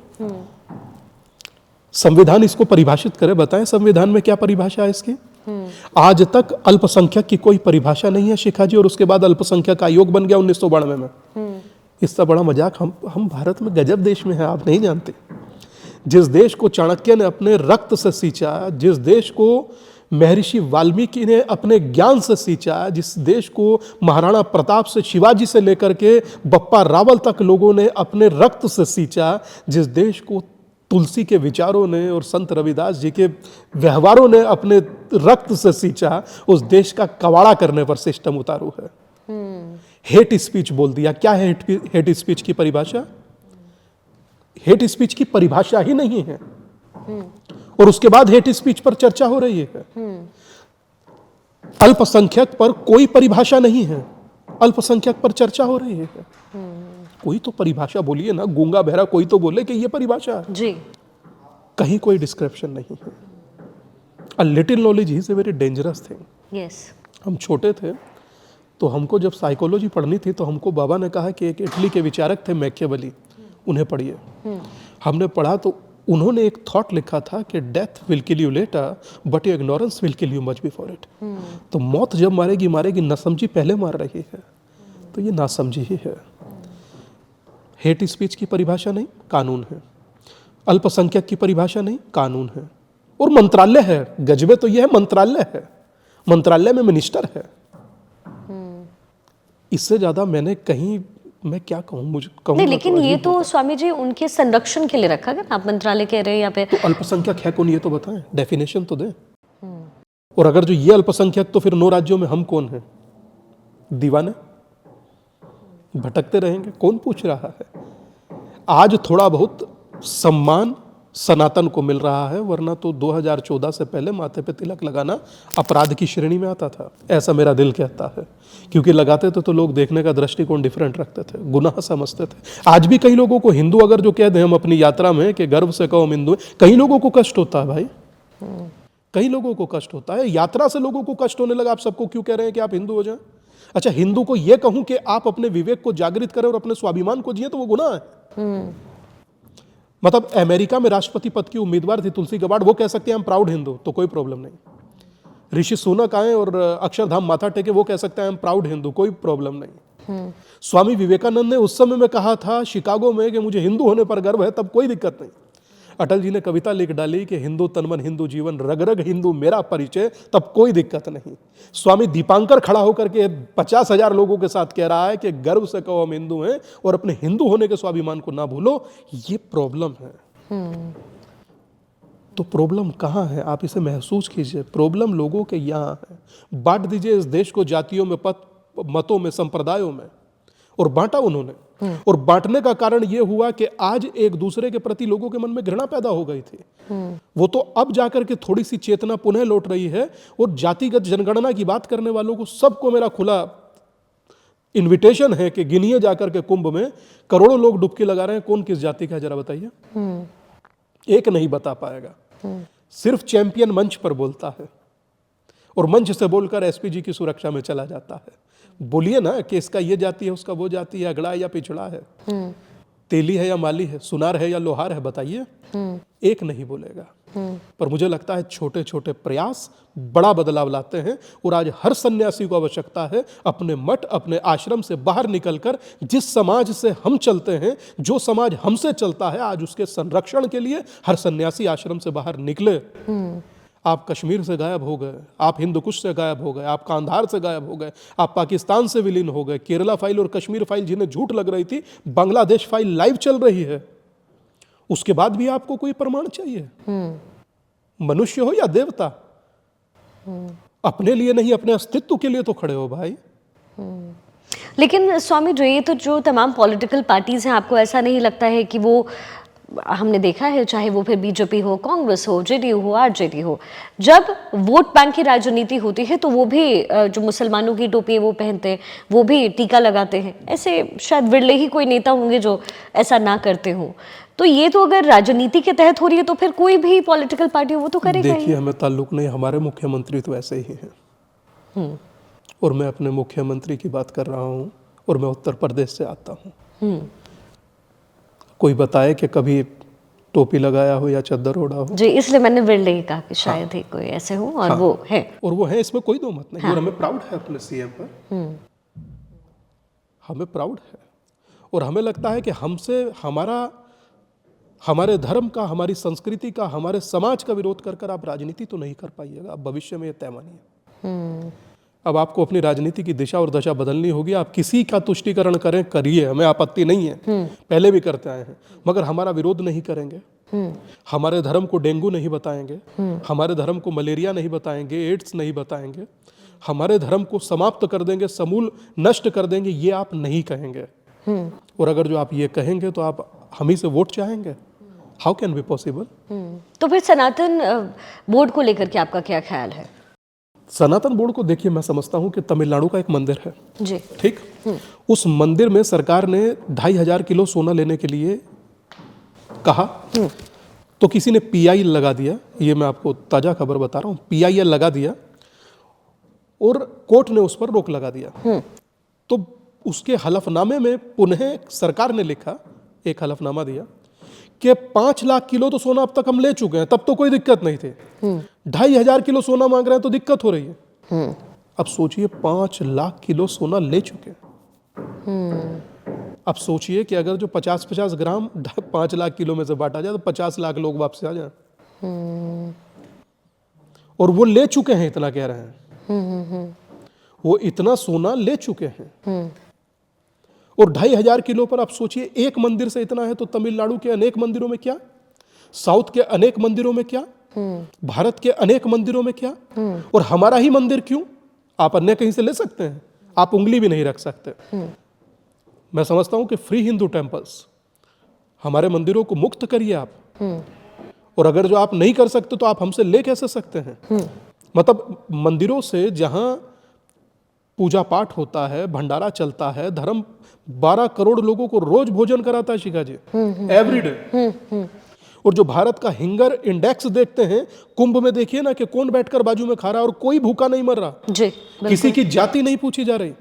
संविधान इसको परिभाषित करे, बताएं संविधान में क्या परिभाषा है इसकी? आज तक अल्पसंख्यक की कोई परिभाषा नहीं है शिखा जी, और उसके बाद अल्पसंख्यक आयोग बन गया 1992 में। इससे बड़ा मजाक हम भारत में गजब देश में है, आप नहीं जानते। जिस देश को चाणक्य ने अपने रक्त से सींचा, जिस देश को महर्षि वाल्मीकि ने अपने ज्ञान से सींचा, जिस देश को महाराणा प्रताप से, शिवाजी से लेकर के बप्पा रावल तक लोगों ने अपने रक्त से सींचा, जिस देश को तुलसी के विचारों ने और संत रविदास जी के व्यवहारों ने अपने रक्त से सींचा, उस देश का कवाड़ा करने पर सिस्टम उतारू है। हेट स्पीच बोल दिया। क्या है हेट स्पीच की परिभाषा? हेट स्पीच की परिभाषा ही नहीं है, और उसके बाद हेट स्पीच पर चर्चा हो रही है। अल्पसंख्यक पर कोई परिभाषा नहीं है, अल्पसंख्यक पर चर्चा हो रही है। कोई तो परिभाषा बोलिए ना, गूंगा बहरा कोई तो बोले कि ये परिभाषा जी। कहीं कोई डिस्क्रिप्शन नहीं है। A little knowledge is a very dangerous thing. Yes. हम छोटे थे तो हमको जब साइकोलॉजी पढ़नी थी तो हमको बाबा ने कहा कि एक इटली के विचारक थे मैकियावेली, उन्हें पढ़िए। हमने पढ़ा तो उन्होंने एक थॉट लिखा था कि death will kill you later but your ignorance will kill you much before it. तो मौत जब मारेगी मारेगी, नासमझी पहले मार रही है, तो ये नासमझी ही है। हेट स्पीच की परिभाषा नहीं, कानून है। अल्पसंख्यक की परिभाषा नहीं, कानून है। और मंत्रालय है, गजबे तो ये है मंत्रालय है, मंत्रालय में मिनिस्टर है। इससे ज्यादा मैंने कहीं, मैं क्या कहूँ, मुझे कहूँ नहीं, लेकिन ये तो स्वामी जी उनके संरक्षण के लिए रखा गया ना, आप मंत्रालय कह रहे हैं या फिर तो अल्पसंख्यक है कौन, ये तो बताएं, डेफिनेशन तो दें। और अगर जो ये अल्पसंख्यक, तो फिर 9 राज्यों में हम कौन है? दीवाने भटकते रहेंगे, कौन पूछ रहा है? आज थोड़ा बहुत सम्मान सनातन को मिल रहा है, वरना तो 2014 से पहले माथे पे तिलक लगाना अपराध की श्रेणी में आता था, ऐसा मेरा दिल कहता है। क्योंकि लगाते थे तो लोग देखने का दृष्टिकोण डिफरेंट रखते थे, गुनाह समझते थे। आज भी कई लोगों को हिंदू अगर जो कह दें हम अपनी यात्रा में कि गर्व से कहो हम हिंदू हैं, कई लोगों को कष्ट होता है भाई, कई लोगों को कष्ट होता है। यात्रा से लोगों को कष्ट होने लगा, आप सबको क्यों कह रहे हैं कि आप हिंदू हो जाएं? अच्छा, हिंदू को यह कहूं कि आप अपने विवेक को जागृत करें और अपने स्वाभिमान को जिए, तो वो गुनाह है। मतलब अमेरिका में राष्ट्रपति पद की उम्मीदवार थी तुलसी गबार्ड, वो कह सकते हैं हम प्राउड हिंदू, तो कोई प्रॉब्लम नहीं। ऋषि सुनक आए और अक्षरधाम माथा टेके, वो कह सकते हैं हम प्राउड हिंदू, कोई प्रॉब्लम नहीं। स्वामी विवेकानंद ने उस समय में कहा था शिकागो में कि मुझे हिंदू होने पर गर्व है, तब कोई दिक्कत नहीं। अटल जी ने कविता लिख डाली कि हिंदू तन मन हिंदू जीवन, रग रग हिंदू मेरा परिचय, तब कोई दिक्कत नहीं। स्वामी दीपांकर खड़ा होकर के 50,000 लोगों के साथ कह रहा है कि गर्व से कहो हम हिंदू हैं और अपने हिंदू होने के स्वाभिमान को ना भूलो, ये प्रॉब्लम है। तो प्रॉब्लम कहाँ है, आप इसे महसूस कीजिए। प्रॉब्लम लोगों के यहाँ है। बांट दीजिए इस देश को जातियों में, मतों में, संप्रदायों में, और बांटा उन्होंने। और बांटने का कारण यह हुआ कि आज एक दूसरे के प्रति लोगों के मन में घृणा पैदा हो गई थी। वो तो अब जाकर के थोड़ी सी चेतना पुनः लौट रही है। और जातिगत जनगणना की बात करने वालों को सबको मेरा खुला इनविटेशन है कि गिनिए जाकर के कुंभ में करोड़ों लोग डुबकी लगा रहे हैं, कौन किस जाति का है जरा बताइए। एक नहीं बता पाएगा। सिर्फ चैंपियन मंच पर बोलता है और मंच से बोलकर एसपीजी की सुरक्षा में चला जाता है। बोलिए ना कि इसका ये जाति है, उसका वो जाति है, अगड़ा है या पिछड़ा है, तेली है या माली है, सुनार है या लोहार है, बताइए। एक नहीं बोलेगा। पर मुझे लगता है छोटे छोटे प्रयास बड़ा बदलाव लाते हैं। और आज हर सन्यासी को आवश्यकता है अपने मठ, अपने आश्रम से बाहर निकलकर जिस समाज से हम चलते हैं, जो समाज हमसे चलता है, आज उसके संरक्षण के लिए हर सन्यासी आश्रम से बाहर निकले। आप कश्मीर से गायब हो गए, आप हिंदू कुश से गायब हो गए, आप कांधार से गायब हो गए, आप पाकिस्तान से विलीन हो गए। केरला फाइल और कश्मीर फाइल जिन्हें झूठ लग रही थी, बांग्लादेश फाइल लाइव चल रही है। उसके बाद भी आपको कोई प्रमाण चाहिए? मनुष्य हो या देवता, अपने लिए नहीं अपने अस्तित्व के लिए तो खड़े हो भाई। लेकिन स्वामी जो ये तो जो तमाम पॉलिटिकल पार्टीज हैं, आपको ऐसा नहीं लगता है कि वो, हमने देखा है चाहे वो फिर बीजेपी हो, कांग्रेस हो, जेडीयू हो, आरजेडी हो, जब वोट बैंक की राजनीति होती है तो वो भी जो मुसलमानों की टोपी है वो पहनते हैं, वो भी टीका लगाते हैं। ऐसे शायद विरले ही कोई नेता होंगे जो ऐसा ना करते हो। तो ये तो अगर राजनीति के तहत हो रही है तो फिर कोई भी पॉलिटिकल पार्टी वो तो करेगा ही। देखिए, हमें ताल्लुक नहीं, हमारे मुख्यमंत्री तो ऐसे ही हैं। और मैं अपने मुख्यमंत्री की बात कर रहा हूँ और मैं उत्तर प्रदेश से आता हूँ। कोई बताए कि कभी टोपी लगाया हो या चद्दर ओढ़ा हो जी, इसलिए मैंने विरले ही कहा कि शायद ही कोई ऐसे हो। और वो है, और वो है, इसमें कोई दो मत नहीं। और हमें प्राउड है अपने सीएम पर, हमें प्राउड है। और हमें लगता है कि हमसे हमारे धर्म का, हमारी संस्कृति का, हमारे समाज का विरोध कर आप राजनीति तो नहीं कर पाइएगा। अब भविष्य में ये तय मानिए। अब आपको अपनी राजनीति की दिशा और दशा बदलनी होगी। आप किसी का तुष्टीकरण करें, करिए, हमें आपत्ति नहीं है, पहले भी करते आए हैं, मगर हमारा विरोध नहीं करेंगे। हमारे धर्म को डेंगू नहीं बताएंगे, हमारे धर्म को मलेरिया नहीं बताएंगे, एड्स नहीं बताएंगे, हमारे धर्म को समाप्त कर देंगे, समूल नष्ट कर देंगे, ये आप नहीं कहेंगे। और अगर जो आप ये कहेंगे तो आप हम ही से वोट चाहेंगे। How can be possible? तो फिर सनातन बोर्ड को लेकर के आपका क्या ख्याल है? सनातन बोर्ड को देखिए, मैं समझता हूं कि तमिलनाडु का एक मंदिर है जी, ठीक। उस मंदिर में सरकार ने 2,500 किलो सोना लेने के लिए कहा। तो किसी ने PIL लगा दिया, ये मैं आपको ताज़ा खबर बता रहा हूँ, PIL लगा दिया और कोर्ट ने उस पर रोक लगा दिया। तो उसके हलफनामे में पुनः सरकार ने लिखा, एक हलफनामा दिया कि 5 लाख किलो तो सोना अब तक हम ले चुके हैं, तब तो कोई दिक्कत नहीं थी। 2,500 किलो सोना मांग रहे हैं तो दिक्कत हो रही है। अब सोचिए 5 लाख किलो सोना ले चुके हैं। अब सोचिए कि अगर जो 50-50 ग्राम 5 लाख किलो में से बांटा जाए तो 50 लाख लोग वापस आ जाए, और वो ले चुके हैं, इतना कह रहे हैं। वो इतना सोना ले चुके हैं। और 2,500 किलो पर आप सोचिए, एक मंदिर से इतना है तो तमिलनाडु के अनेक मंदिरों में क्या, साउथ के अनेक मंदिरों में क्या, भारत के अनेक मंदिरों में क्या, और हमारा ही मंदिर क्यों? आप अन्य कहीं से ले सकते हैं, आप उंगली भी नहीं रख सकते। मैं समझता हूं कि फ्री हिंदू टेम्पल्स, हमारे मंदिरों को मुक्त करिए आप, और अगर जो आप नहीं कर सकते तो आप हमसे ले कैसे सकते हैं? मतलब मंदिरों से जहां पूजा पाठ होता है, भंडारा चलता है, धर्म 12 करोड़ लोगों को रोज भोजन कराता है शिखा जी, एवरीडे। और जो भारत का हिंगर इंडेक्स देखते हैं, कुंभ में देखिए ना कि कौन बैठकर बाजू में खा रहा है और कोई भूखा नहीं मर रहा जी, किसी की जाति नहीं पूछी जा रही।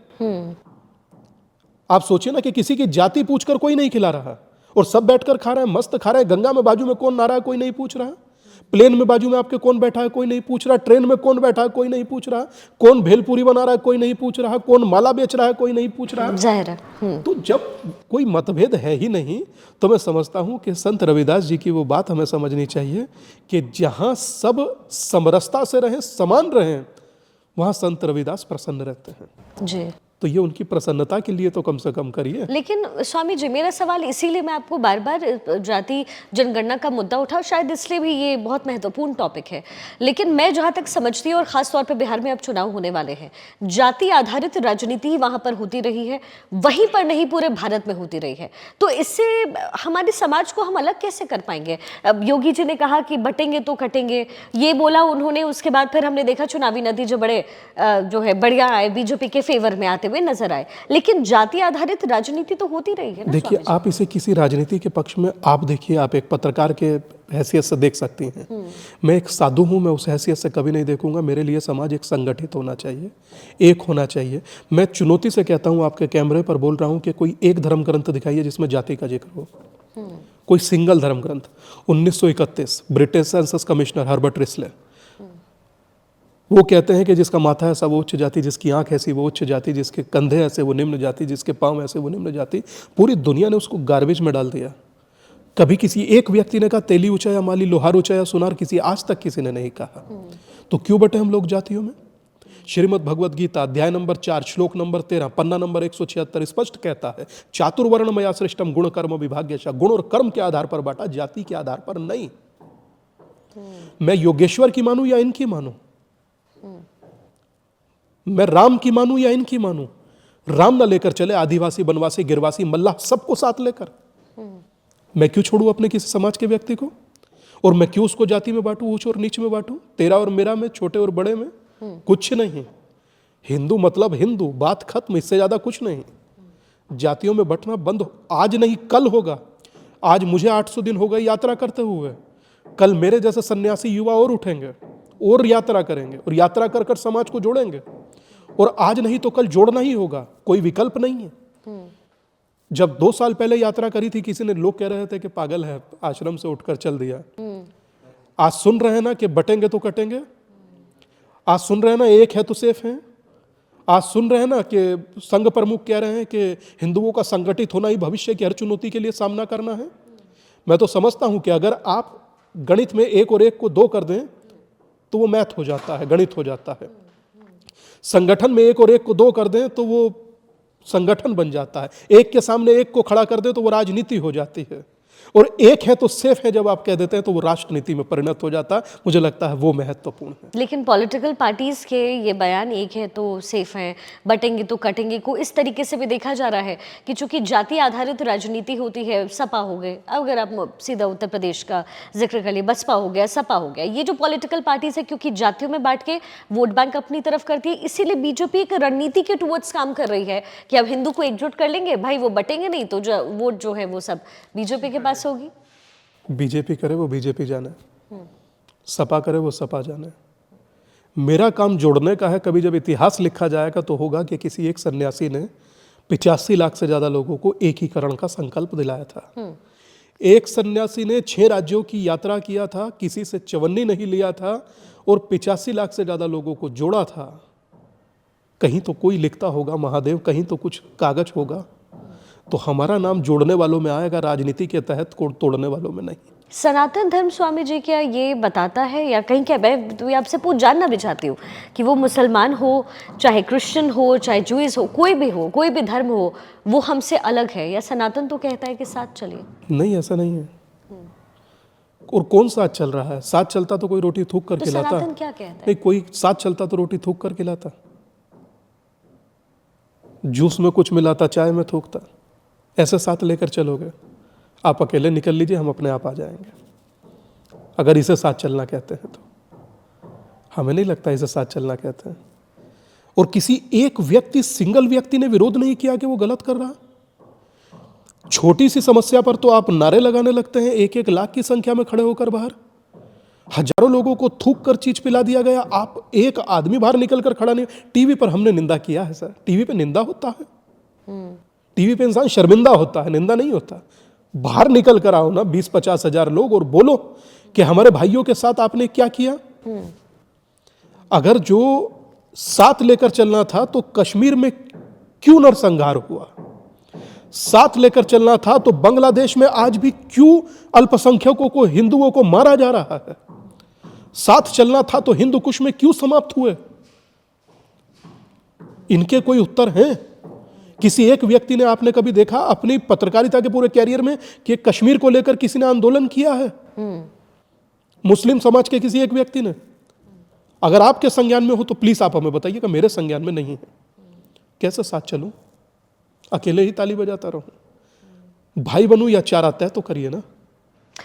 आप सोचिए ना कि किसी की जाति पूछकर कोई नहीं खिला रहा, और सब बैठकर खा रहे हैं, मस्त खा रहे हैं। गंगा में बाजू में कौन नहा रहा है कोई नहीं पूछ रहा, प्लेन में बाजू में आपके कौन बैठा है कोई नहीं पूछ रहा, ट्रेन में कौन बैठा है कोई नहीं पूछ रहा, कौन भेलपूरी बना रहा है कोई नहीं पूछ रहा, कौन माला बेच रहा है कोई नहीं पूछ रहा। जाहिर है। तो जब कोई मतभेद है ही नहीं, तो मैं समझता हूं कि संत रविदास जी की वो बात हमें समझनी चाहिए कि जहां सब समरसता से रहें, समान रहें, वहां संत रविदास प्रसन्न रहते हैं। जी, तो ये उनकी प्रसन्नता के लिए तो कम से कम करिए। लेकिन स्वामी जी, मेरा सवाल इसीलिए मैं आपको बार बार जाति जनगणना का मुद्दा उठाऊं, शायद इसलिए भी ये बहुत महत्वपूर्ण टॉपिक है, लेकिन मैं जहां तक समझती हूँ, और खास तौर पे बिहार में अब चुनाव होने वाले हैं, जाति आधारित राजनीति ही वहां पर होती रही है, वहीं पर नहीं पूरे भारत में होती रही है। तो इससे हमारे समाज को हम अलग कैसे कर पाएंगे? अब योगी जी ने कहा कि बटेंगे तो कटेंगे, ये बोला उन्होंने, उसके बाद फिर हमने देखा चुनावी नतीजे बड़े जो है बढ़िया आए, बीजेपी के फेवर में आते हुए नजर आए, लेकिन जाति आधारित राजनीति तो होती रही है ना। देखिए, आप इसे किसी राजनीति के पक्ष में आप देखिए, आप एक पत्रकार के हैसियत से देख सकती हैं। मैं एक साधु हूं, मैं उस हैसियत से कभी नहीं देखूंगा। मेरे लिए समाज एक संगठित होना चाहिए, एक होना चाहिए। मैं चुनौती से कहता हूं, आपके कैमरे पर बोल रहा हूं कि कोई एक धर्म ग्रंथ दिखाइए जिसमें जाति का जिक्र हो, कोई सिंगल धर्म ग्रंथ। 1931 British census commissioner Herbert Risley वो कहते हैं कि जिसका माथा ऐसा वो उच्च जाति, जिसकी आंख ऐसी वो उच्च जाति, जिसके कंधे ऐसे वो निम्न जाति, जिसके पांव ऐसे वो निम्न जाति। पूरी दुनिया ने उसको गार्बेज में डाल दिया। कभी किसी एक व्यक्ति ने कहा तेली ऊंचा या माली, लोहार ऊंचा या सुनार, किसी आज तक किसी ने नहीं कहा। तो क्यों बटे हम लोग जातियों में? श्रीमद् भगवद गीता अध्याय नंबर 4 श्लोक नंबर 13 पन्ना नंबर 176 स्पष्ट कहता है, चातुर्वर्ण मया सृष्टम गुण कर्म विभाग्यश। गुण और कर्म के आधार पर बांटा, जाति के आधार पर नहीं। मैं योगेश्वर की मानूं या इनकी मानूं, मैं राम की मानूं या इनकी मानूं। राम ना लेकर चले आदिवासी, बनवासी, गिरवासी, मल्लाह, सबको साथ लेकर। मैं क्यों छोड़ूं अपने किसी समाज के व्यक्ति को, और मैं क्यों उसको जाति में बांटूं, ऊंच और नीच में बांटूं, तेरा और मेरा में, छोटे और बड़े में? कुछ नहीं। हिंदू मतलब हिंदू, बात खत्म, इससे ज्यादा कुछ नहीं। जातियों में बंटना बंद आज नहीं कल होगा। आज मुझे 800 दिन हो गए यात्रा करते हुए, कल मेरे जैसे सन्यासी युवा और उठेंगे और यात्रा करेंगे, और यात्रा कर कर समाज को जोड़ेंगे। और आज नहीं तो कल जोड़ना ही होगा, कोई विकल्प नहीं है। जब 2 साल पहले यात्रा करी थी, किसी ने, लोग कह रहे थे कि पागल है, आश्रम से उठकर चल दिया। आज सुन रहे हैं ना कि बटेंगे तो कटेंगे। आज सुन रहे हैं ना एक है तो सेफ है। आज सुन रहे हैं ना कि संघ प्रमुख कह रहे हैं कि हिंदुओं का संगठित होना ही भविष्य की हर चुनौती के लिए सामना करना है। मैं तो समझता हूं कि अगर आप गणित में 1 और 1 को 2 कर दें तो वो मैथ हो जाता है, गणित हो जाता है। संगठन में 1 और 1 को 2 कर दें तो वो संगठन बन जाता है। 1 के सामने 1 को खड़ा कर दें तो वो राजनीति हो जाती है। और 1 है तो सेफ है जब आप कह देते हैं तो वो राष्ट्रनीति में परिणत हो जाता है। मुझे लगता है वो महत्वपूर्ण है। लेकिन पॉलिटिकल पार्टीज के ये बयान, 1 है तो सेफ है, बटेंगे तो कटेंगे, को इस तरीके से भी देखा जा रहा है कि चूंकि जाति आधारित राजनीति होती है, सपा हो गए, अगर आप सीधा उत्तर प्रदेश का जिक्र कर लिए, बसपा हो गया, सपा हो गया, ये जो पॉलिटिकल पार्टीज है क्योंकि जातियों में बांट के वोट बैंक अपनी तरफ करती है, इसीलिए बीजेपी एक रणनीति के टुवर्ड्स काम कर रही है कि अब हिंदू को एकजुट कर लेंगे, भाई वो बटेंगे नहीं तो वोट जो है वो सब बीजेपी के पास होगी। बीजेपी करे वो बीजेपी जाने, सपा करे वो सपा जाने। मेरा काम जोड़ने का है। कभी जब इतिहास लिखा जाएगा तो होगा कि किसी एक सन्यासी ने 85 लाख से ज़्यादा लोगों को एकीकरण का संकल्प दिलाया था। एक सन्यासी ने 6 राज्यों की यात्रा किया था, किसी से चवन्नी नहीं लिया था और 85 लाख से ज़्यादा लोगों को जोड़ा था। कहीं तो कोई लिखता होगा महादेव, कहीं तो कुछ कागज होगा। तो हमारा नाम जोड़ने वालों में आएगा, राजनीति के तहत तोड़ने वालों में नहीं। सनातन धर्म स्वामी जी क्या ये बताता है, या कहीं क्या, मैं तो आपसे पूछ जानना भी चाहती हूँ कि वो मुसलमान हो, चाहे क्रिश्चियन हो, चाहे जूइस हो, कोई भी हो, कोई भी धर्म हो, वो हमसे अलग है, या सनातन तो कहता है कि साथ चलिए? नहीं, ऐसा नहीं है। और कौन साथ चल रहा है? साथ चलता तो कोई रोटी थूक कर तो खिलाता। सनातन क्या कहता है? नहीं, कोई साथ चलता तो रोटी थूक कर खिलाता, जूस में कुछ मिलाता, चाय में थूकता। ऐसे साथ लेकर चलोगे? आप अकेले निकल लीजिए, हम अपने आप आ जाएंगे। अगर इसे साथ चलना कहते हैं तो हमें नहीं लगता इसे साथ चलना कहते हैं। और किसी एक व्यक्ति, सिंगल व्यक्ति ने विरोध नहीं किया कि वो गलत कर रहा। छोटी सी समस्या पर तो आप नारे लगाने लगते हैं, 1-1 लाख की संख्या में खड़े होकर बाहर। हजारों लोगों को थूक कर चीज पिला दिया गया, आप एक आदमी बाहर निकल कर खड़ा नहीं। टीवी पर हमने निंदा किया है सर, टीवी पे निंदा होता है? टीवी पे इंसान शर्मिंदा होता है, निंदा नहीं होता। बाहर निकल कर आओ ना 20-50 हजार लोग और बोलो कि हमारे भाइयों के साथ आपने क्या किया। अगर जो साथ लेकर चलना था तो कश्मीर में क्यों नरसंहार हुआ? साथ लेकर चलना था तो बांग्लादेश में आज भी क्यों अल्पसंख्यकों को, हिंदुओं को मारा जा रहा है? साथ चलना था तो हिंदू कुश में क्यों समाप्त हुए? इनके कोई उत्तर हैं? किसी एक व्यक्ति ने, आपने कभी देखा अपनी पत्रकारिता के पूरे कैरियर में कि कश्मीर को लेकर किसी ने आंदोलन किया है? मुस्लिम समाज के किसी एक व्यक्ति ने? अगर आपके संज्ञान में हो तो प्लीज आप हमें बताइएगा, मेरे संज्ञान में नहीं है। कैसे साथ चलूं? अकेले ही ताली बजाता रहूं? भाई बनूं या चारा तय तो करिए ना।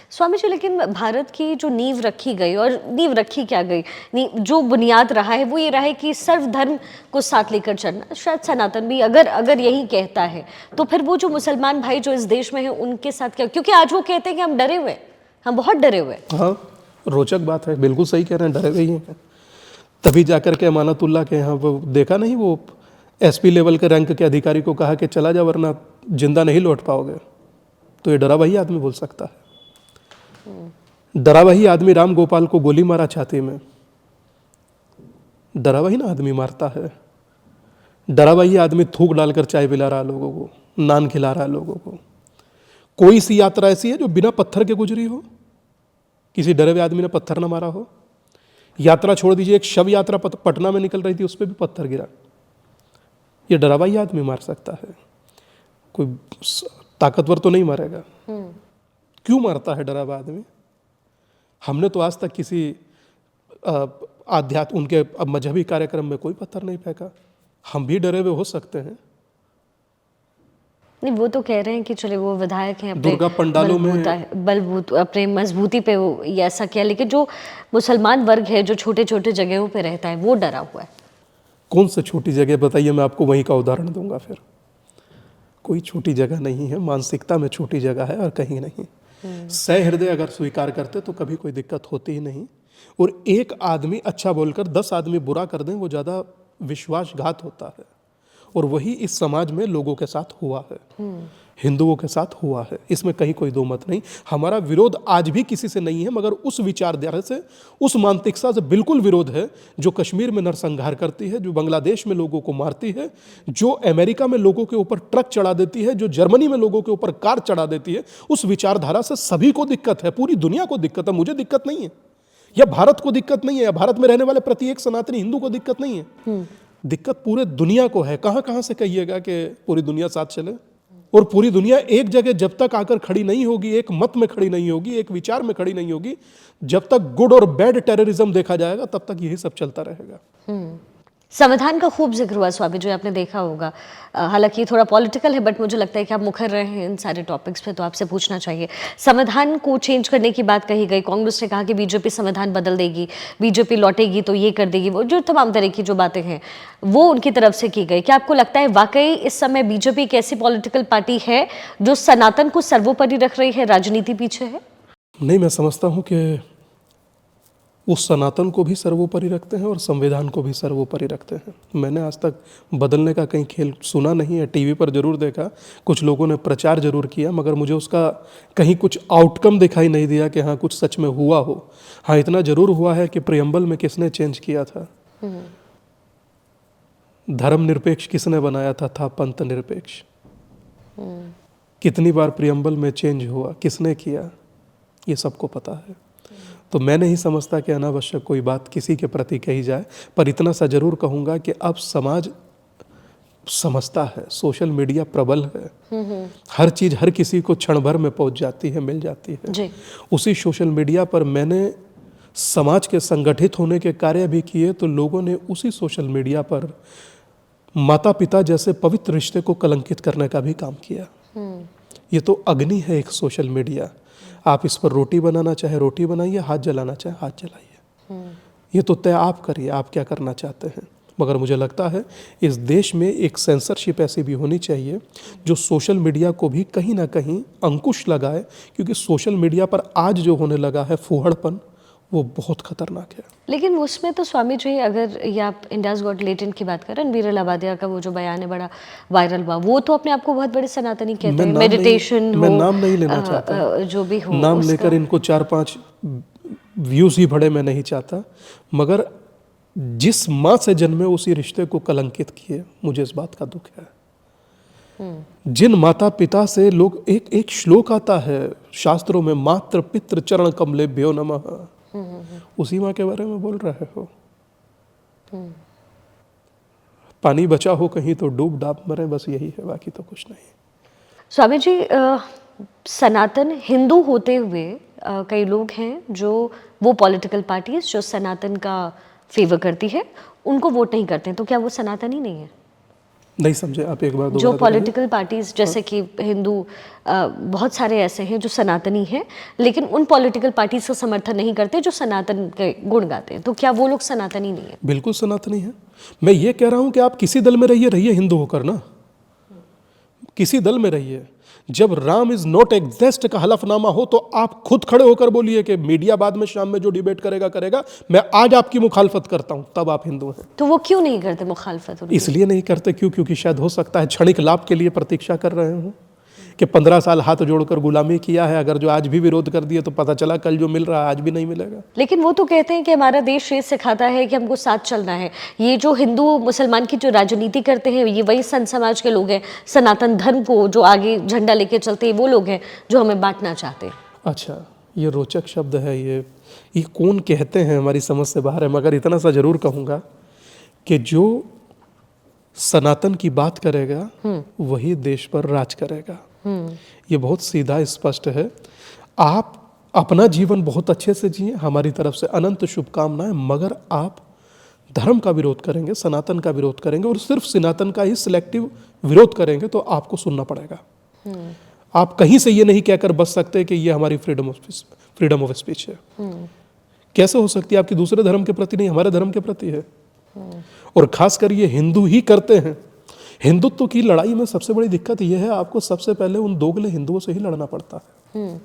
स्वामी जी, लेकिन भारत की जो नींव रखी गई, और नींव रखी क्या गई, जो बुनियाद रहा है वो ये रहा है कि सर्वधर्म को साथ लेकर चलना। शायद सनातन भी अगर यही कहता है तो फिर वो जो मुसलमान भाई जो इस देश में है उनके साथ क्या? क्योंकि आज वो कहते हैं कि हम डरे हुए, हम बहुत डरे हुए। हाँ, रोचक बात है, बिल्कुल सही कह रहे हैं, डरे हुए ही हैं। तभी जाकर के अमानतुल्लाह के यहाँ वो देखा नहीं, वो एसपी लेवल के रैंक के अधिकारी को कहा कि चला जा वरना जिंदा नहीं लौट पाओगे। तो ये डरा वही आदमी बोल सकता है। डरा वही आदमी राम गोपाल को गोली मारा छाती में, डरा वही ना आदमी मारता है। डरा वही आदमी थूक डालकर चाय पिला रहा लोगों को, नान खिला रहा लोगों को। कोई सी यात्रा ऐसी है जो बिना पत्थर के गुजरी हो? किसी डरे हुए आदमी ने पत्थर ना मारा हो? यात्रा छोड़ दीजिए, एक शव यात्रा पटना में निकल रही थी, उस पर भी पत्थर गिरा। ये डरावा ही आदमी मार सकता है, कोई ताकतवर तो नहीं मारेगा। क्यों मारता है डरावा आदमी? हमने तो आज तक किसी आध्यात्म, उनके मजहबी कार्यक्रम में कोई पत्थर नहीं फेंका। हम भी डरे हुए हो सकते हैं। नहीं, वो तो कह रहे हैं कि चले वो विधायक हैं, अपने दुर्गा पंडालों में बलबूत अपने मजबूती पे वो ये ऐसा किया, लेकिन जो मुसलमान वर्ग है जो छोटे छोटे जगहों पे रहता है वो डरा हुआ है। कौन सी छोटी जगह बताइए, मैं आपको वहीं का उदाहरण दूंगा। फिर कोई छोटी जगह नहीं है, मानसिकता में छोटी जगह है और कहीं नहीं। सहृदय अगर स्वीकार करते तो कभी कोई दिक्कत होती ही नहीं। और एक आदमी अच्छा बोलकर 10 आदमी बुरा कर दें, वो ज़्यादा विश्वासघात होता है। और वही इस समाज में लोगों के साथ हुआ है, हिंदुओं के साथ हुआ है, इसमें कहीं कोई दो मत नहीं। हमारा विरोध आज भी किसी से नहीं है, मगर उस विचारधारा से, उस मानसिकता से बिल्कुल विरोध है जो कश्मीर में नरसंहार करती है, जो बांग्लादेश में लोगों को मारती है, जो अमेरिका में लोगों के ऊपर ट्रक चढ़ा देती है, जो जर्मनी में लोगों के ऊपर कार चढ़ा देती है। उस विचारधारा से सभी को दिक्कत है, पूरी दुनिया को दिक्कत है। मुझे दिक्कत नहीं है, या भारत को दिक्कत नहीं है, या भारत में रहने वाले प्रत्येक सनातनी हिंदू को दिक्कत नहीं है। दिक्कत पूरे दुनिया को है। कहां कहां से कहिएगा कि पूरी दुनिया साथ चले? और पूरी दुनिया एक जगह जब तक आकर खड़ी नहीं होगी, एक मत में खड़ी नहीं होगी, एक विचार में खड़ी नहीं होगी, जब तक गुड और बैड टेररिज्म देखा जाएगा तब तक यही सब चलता रहेगा। संविधान का खूब जिक्र हुआ स्वामी, जो आपने देखा होगा। हालांकि थोड़ा पॉलिटिकल है, बट मुझे लगता है कि आप मुखर रहे हैं इन सारे टॉपिक्स पे, तो आपसे पूछना चाहिए। संविधान को चेंज करने की बात कही गई, कांग्रेस ने कहा कि बीजेपी संविधान बदल देगी, बीजेपी लौटेगी तो ये कर देगी, वो जो तमाम तरह की जो बातें हैं वो उनकी तरफ से की गई। क्या आपको लगता है वाकई इस समय बीजेपी एक ऐसी पॉलिटिकल पार्टी है जो सनातन को सर्वोपरि रख रही है, राजनीति पीछे है? नहीं, मैं समझता हूँ कि वो सनातन को भी सर्वोपरि रखते हैं और संविधान को भी सर्वोपरि रखते हैं। मैंने आज तक बदलने का कहीं खेल सुना नहीं है, टीवी पर जरूर देखा, कुछ लोगों ने प्रचार जरूर किया, मगर मुझे उसका कहीं कुछ आउटकम दिखाई नहीं दिया कि हाँ कुछ सच में हुआ हो। हाँ, इतना जरूर हुआ है कि प्रियम्बल में किसने चेंज किया था, धर्म निरपेक्ष किसने बनाया था पंथ निरपेक्ष। कितनी बार प्रियम्बल में चेंज हुआ, किसने किया, ये सबको पता है। तो मैं नहीं समझता कि अनावश्यक कोई बात किसी के प्रति कही जाए, पर इतना सा जरूर कहूँगा कि अब समाज समझता है, सोशल मीडिया प्रबल है, हर चीज़ हर किसी को क्षण भर में पहुँच जाती है, मिल जाती है जी। उसी सोशल मीडिया पर। मैंने समाज के संगठित होने के कार्य भी किए, तो लोगों ने उसी सोशल मीडिया पर माता पिता जैसे पवित्र रिश्ते को कलंकित करने का भी काम किया। ये तो अग्नि है एक सोशल मीडिया। आप इस पर रोटी बनाना चाहे रोटी बनाइए, हाथ जलाना चाहे हाथ जलाइए, ये तो तय आप करिए आप क्या करना चाहते हैं। मगर मुझे लगता है इस देश में एक सेंसरशिप ऐसी भी होनी चाहिए जो सोशल मीडिया को भी कहीं ना कहीं अंकुश लगाए, क्योंकि सोशल मीडिया पर आज जो होने लगा है फूहड़पन, वो बहुत खतरनाक है। लेकिन उसमें तो स्वामी जी, अगर ये आप इंडियाज गॉट टैलेंट की बात करें, रणबीर अलाहाबादिया का वो जो बयान है बड़ा वायरल हुआ, वो तो अपने आप को बहुत बड़े सनातनी कहते हैं। मेडिटेशन हो, मैं नाम नहीं लेना चाहता, जो भी हो, नाम लेकर इनको 4-5 व्यूज ही बढ़े मैं नहीं चाहता, मगर जिस माँ से जन्मे उसी रिश्ते को कलंकित किए, मुझे इस बात का दुख है। जिन माता पिता से लोग, एक श्लोक आता है शास्त्रों में, मात्र पितृ चरण कमलेभ्यो नमः, उसी माँ के बारे में बोल रहे हो। पानी बचा हो कहीं तो डूब डाब मरे, बस यही है, बाकी तो कुछ नहीं। स्वामी जी, सनातन हिंदू होते हुए कई लोग हैं जो वो पॉलिटिकल पार्टीज जो सनातन का फेवर करती है उनको वोट नहीं करते हैं, तो क्या वो सनातनी नहीं है? नहीं समझे आप, एक बार दोबारा जो बताइए। पॉलिटिकल पार्टीज जैसे कि हिंदू बहुत सारे ऐसे हैं जो सनातनी हैं, लेकिन उन पॉलिटिकल पार्टीज का समर्थन नहीं करते जो सनातन के गुण गाते हैं, तो क्या वो लोग सनातनी नहीं है? बिल्कुल सनातनी है। मैं ये कह रहा हूं कि आप किसी दल में रहिए हिंदू होकर ना, किसी दल में रहिए। जब राम इज नॉट एग्जिस्ट का हलफनामा हो तो आप खुद खड़े होकर बोलिए कि मीडिया बाद में शाम में जो डिबेट करेगा, मैं आज आपकी मुखालफत करता हूं, तब आप हिंदू हैं। तो वो क्यों नहीं करते मुखालफत? इसलिए नहीं करते क्योंकि शायद हो सकता है क्षणिक लाभ के लिए प्रतीक्षा कर रहे हो कि 15 साल हाथ जोड़कर गुलामी किया है, अगर जो आज भी विरोध कर दिए तो पता चला कल जो मिल रहा है आज भी नहीं मिलेगा। लेकिन वो तो कहते हैं कि हमारा देश ये सिखाता है कि हमको साथ चलना है। ये जो हिंदू मुसलमान की जो राजनीति करते हैं, ये वही संत समाज के लोग हैं, सनातन धर्म को जो आगे झंडा लेके चलते हैं वो लोग हैं जो हमें बांटना चाहते हैं। अच्छा, ये रोचक शब्द है। ये कौन कहते हैं, हमारी समझ से बाहर है। मगर इतना सा जरूर कहूँगा कि जो सनातन की बात करेगा वही देश पर राज करेगा। ये बहुत सीधा स्पष्ट है। आप अपना जीवन बहुत अच्छे से जिए, हमारी तरफ से अनंत शुभकामनाएं, मगर आप धर्म का विरोध करेंगे, सनातन का विरोध करेंगे और सिर्फ सनातन का ही सिलेक्टिव विरोध करेंगे तो आपको सुनना पड़ेगा। आप कहीं से ये नहीं कहकर बच सकते कि ये हमारी फ्रीडम ऑफ स्पीच है। कैसे हो सकती है? आपकी दूसरे धर्म के प्रति नहीं, हमारे धर्म के प्रति है। और खासकर ये हिंदू ही करते हैं। हिंदुत्व की लड़ाई में सबसे बड़ी दिक्कत यह है, आपको सबसे पहले उन दोगले हिंदुओं से ही लड़ना पड़ता है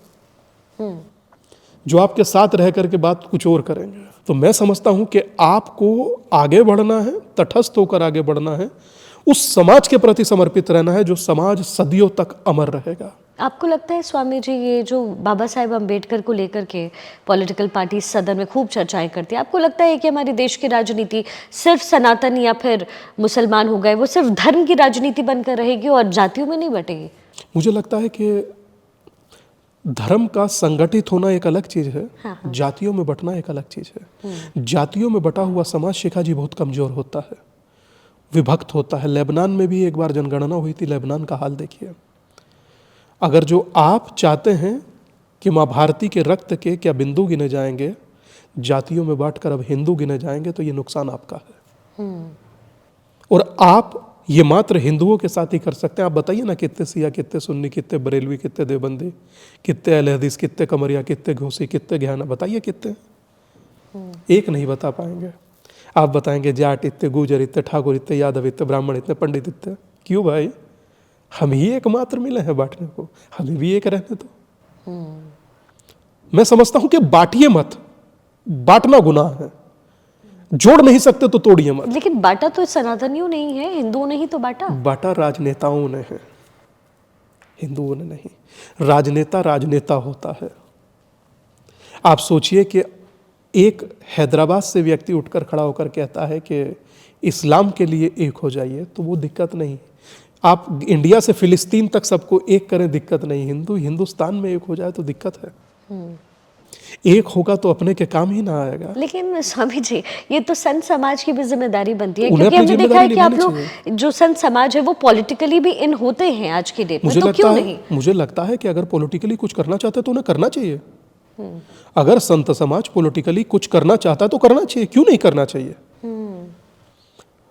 जो आपके साथ रह करके बात कुछ और करेंगे। तो मैं समझता हूं कि आपको आगे बढ़ना है, तटस्थ होकर आगे बढ़ना है, उस समाज के प्रति समर्पित रहना है जो समाज सदियों तक अमर रहेगा। आपको लगता है स्वामी जी, ये जो बाबा साहेब अम्बेडकर को लेकर के पॉलिटिकल पार्टी सदन में खूब चर्चाएं करती है, आपको लगता है कि हमारे देश की राजनीति सिर्फ सनातन या फिर मुसलमान हो गए, वो सिर्फ धर्म की राजनीति बनकर रहेगी और जातियों में नहीं बटेगी? मुझे लगता है कि धर्म का संगठित होना एक अलग चीज है, हाँ। जातियों में बटना एक अलग चीज है। जातियों में बटा हुआ समाज, शिखा जी, बहुत कमजोर होता है, विभक्त होता है। लेबनान में भी एक बार जनगणना हुई थी, लेबनान का हाल देखिए। अगर जो आप चाहते हैं कि माँ भारती के रक्त के क्या बिंदु गिने जाएंगे, जातियों में बांटकर अब हिंदू गिने जाएंगे, तो ये नुकसान आपका है। और आप ये मात्र हिंदुओं के साथ ही कर सकते हैं। आप बताइए ना, कितने सिया, कितने सुन्नी, कितने बरेलवी, कितने देवबंदी, कितने अहले हदीस, कितने कमरिया, कितने घोसी, कितने ज्ञाना, बताइए कितने? एक नहीं बता पाएंगे। आप बताएंगे जाट इतने, गुजर इतने, ठाकुर इतने, यादव इतने, ब्राह्मण इतने, पंडित इतने। क्यों भाई? हम ही एकमात्र मिले हैं बांटने को, हमें भी एक रहने दो। मैं समझता हूं कि बांटिए मत, बांटना गुनाह है। जोड़ नहीं सकते तो तोड़िए मत। लेकिन बांटा तो सनातनियों नहीं है, हिंदुओं ने ही तो बांटा। बांटा राजनेताओं ने है, हिंदुओं ने नहीं। राजनेता राजनेता होता है। आप सोचिए कि एक हैदराबाद से व्यक्ति उठकर खड़ा होकर कहता है कि इस्लाम के लिए एक हो जाइए, तो वो दिक्कत नहीं। आप इंडिया से फिलिस्तीन तक सबको एक करें, दिक्कत नहीं। हिंदुस्तान में एक हो जाए तो दिक्कत है। एक होगा तो अपने के काम ही ना आएगा। लेकिन स्वामी जी, ये तो संत समाज की भी जिम्मेदारी बनती है, उन्हें क्योंकि अपनी हमने देखा है कि आप जिम्मेदारी लोग जो संत समाज है वो पॉलिटिकली भी इन होते हैं आज की डेट में, तो क्यों नहीं? मुझे लगता है कि अगर पॉलिटिकली कुछ करना चाहते तो उन्हें करना चाहिए। अगर संत समाज पॉलिटिकली कुछ करना चाहता है तो करना चाहिए, क्यों नहीं करना चाहिए?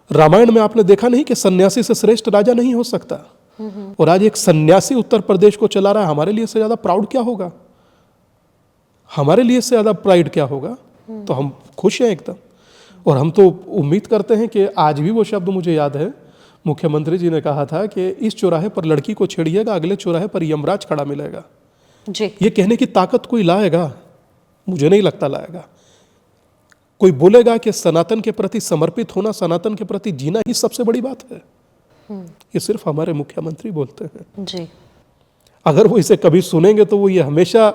रामायण में आपने देखा नहीं कि सन्यासी से श्रेष्ठ राजा नहीं हो सकता, और आज एक सन्यासी उत्तर प्रदेश को चला रहा है। हमारे लिए से ज्यादा प्राउड क्या होगा? हमारे लिए से ज्यादा प्राइड क्या होगा? तो हम खुश हैं एकदम। और हम तो उम्मीद करते हैं कि आज भी वो शब्द मुझे याद है, मुख्यमंत्री जी ने कहा था कि इस चौराहे पर लड़की को छेड़िएगा, अगले चौराहे पर यमराज खड़ा मिलेगा। जी। ये कहने की ताकत कोई लाएगा? मुझे नहीं लगता लाएगा। कोई बोलेगा कि सनातन के प्रति समर्पित होना, सनातन के प्रति जीना ही सबसे बड़ी बात है। ये सिर्फ हमारे मुख्यमंत्री बोलते हैं। जी। अगर वो इसे कभी सुनेंगे तो वो ये हमेशा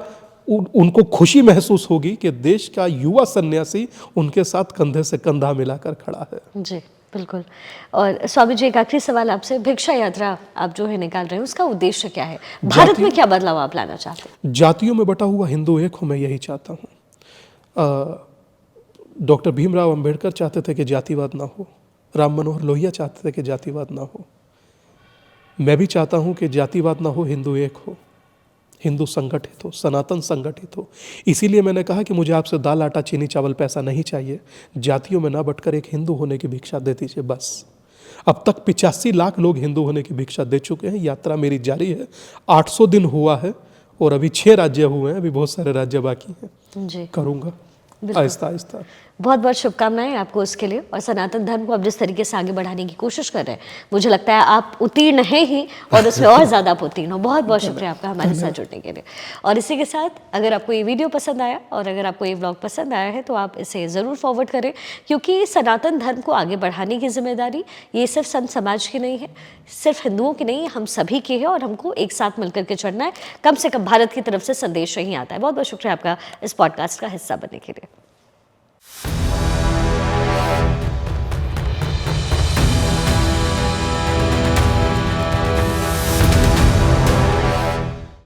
उनको खुशी महसूस होगी कि देश का युवा सन्यासी उनके साथ कंधे से कंधा मिलाकर खड़ा है। जी बिल्कुल। और स्वामी जी, एक आखिरी सवाल आपसे, भिक्षा यात्रा आप जो है निकाल रहे हैं, उसका उद्देश्य क्या है? भारत में क्या बदलाव आप लाना चाहते हैं? जातियों में बटा हुआ हिंदू एक हो, मैं यही चाहता हूँ। डॉक्टर भीमराव अंबेडकर चाहते थे कि जातिवाद ना हो, राम मनोहर लोहिया चाहते थे कि जातिवाद ना हो। मैं भी चाहता हूँ कि जातिवाद ना हो, हिंदू एक हो, हिंदू संगठित हो, सनातन संगठित हो। इसीलिए मैंने कहा कि मुझे आपसे दाल आटा चीनी चावल पैसा नहीं चाहिए। जातियों में ना बटकर एक हिंदू होने की भिक्षा दे दीजिए बस। अब तक 85 लाख लोग हिंदू होने की भिक्षा दे चुके हैं। यात्रा मेरी जारी है, 800 दिन हुआ है और अभी 6 राज्य हुए हैं, अभी बहुत सारे राज्य बाकी हैं। जी करूँगा आहिस्ता आहिस्ता। बहुत बहुत शुभकामनाएं आपको उसके लिए, और सनातन धर्म को आप जिस तरीके से आगे बढ़ाने की कोशिश कर रहे हैं, मुझे लगता है आप उत्तीर्ण हैं ही, और उसमें और ज़्यादा आप उत्तीर्ण हो। बहुत बहुत शुक्रिया आपका हमारे साथ जुड़ने के लिए। और इसी के साथ अगर आपको ये वीडियो पसंद आया और अगर आपको ये व्लॉग पसंद आया है तो आप इसे ज़रूर फॉरवर्ड करें, क्योंकि सनातन धर्म को आगे बढ़ाने की जिम्मेदारी ये सिर्फ संत समाज की नहीं है, सिर्फ हिंदुओं की नहीं, हम सभी की है, और हमको एक साथ मिलकर के चढ़ना है। कम से कम भारत की तरफ से संदेश यही आता है। बहुत बहुत शुक्रिया आपका इस पॉडकास्ट का हिस्सा बनने के लिए।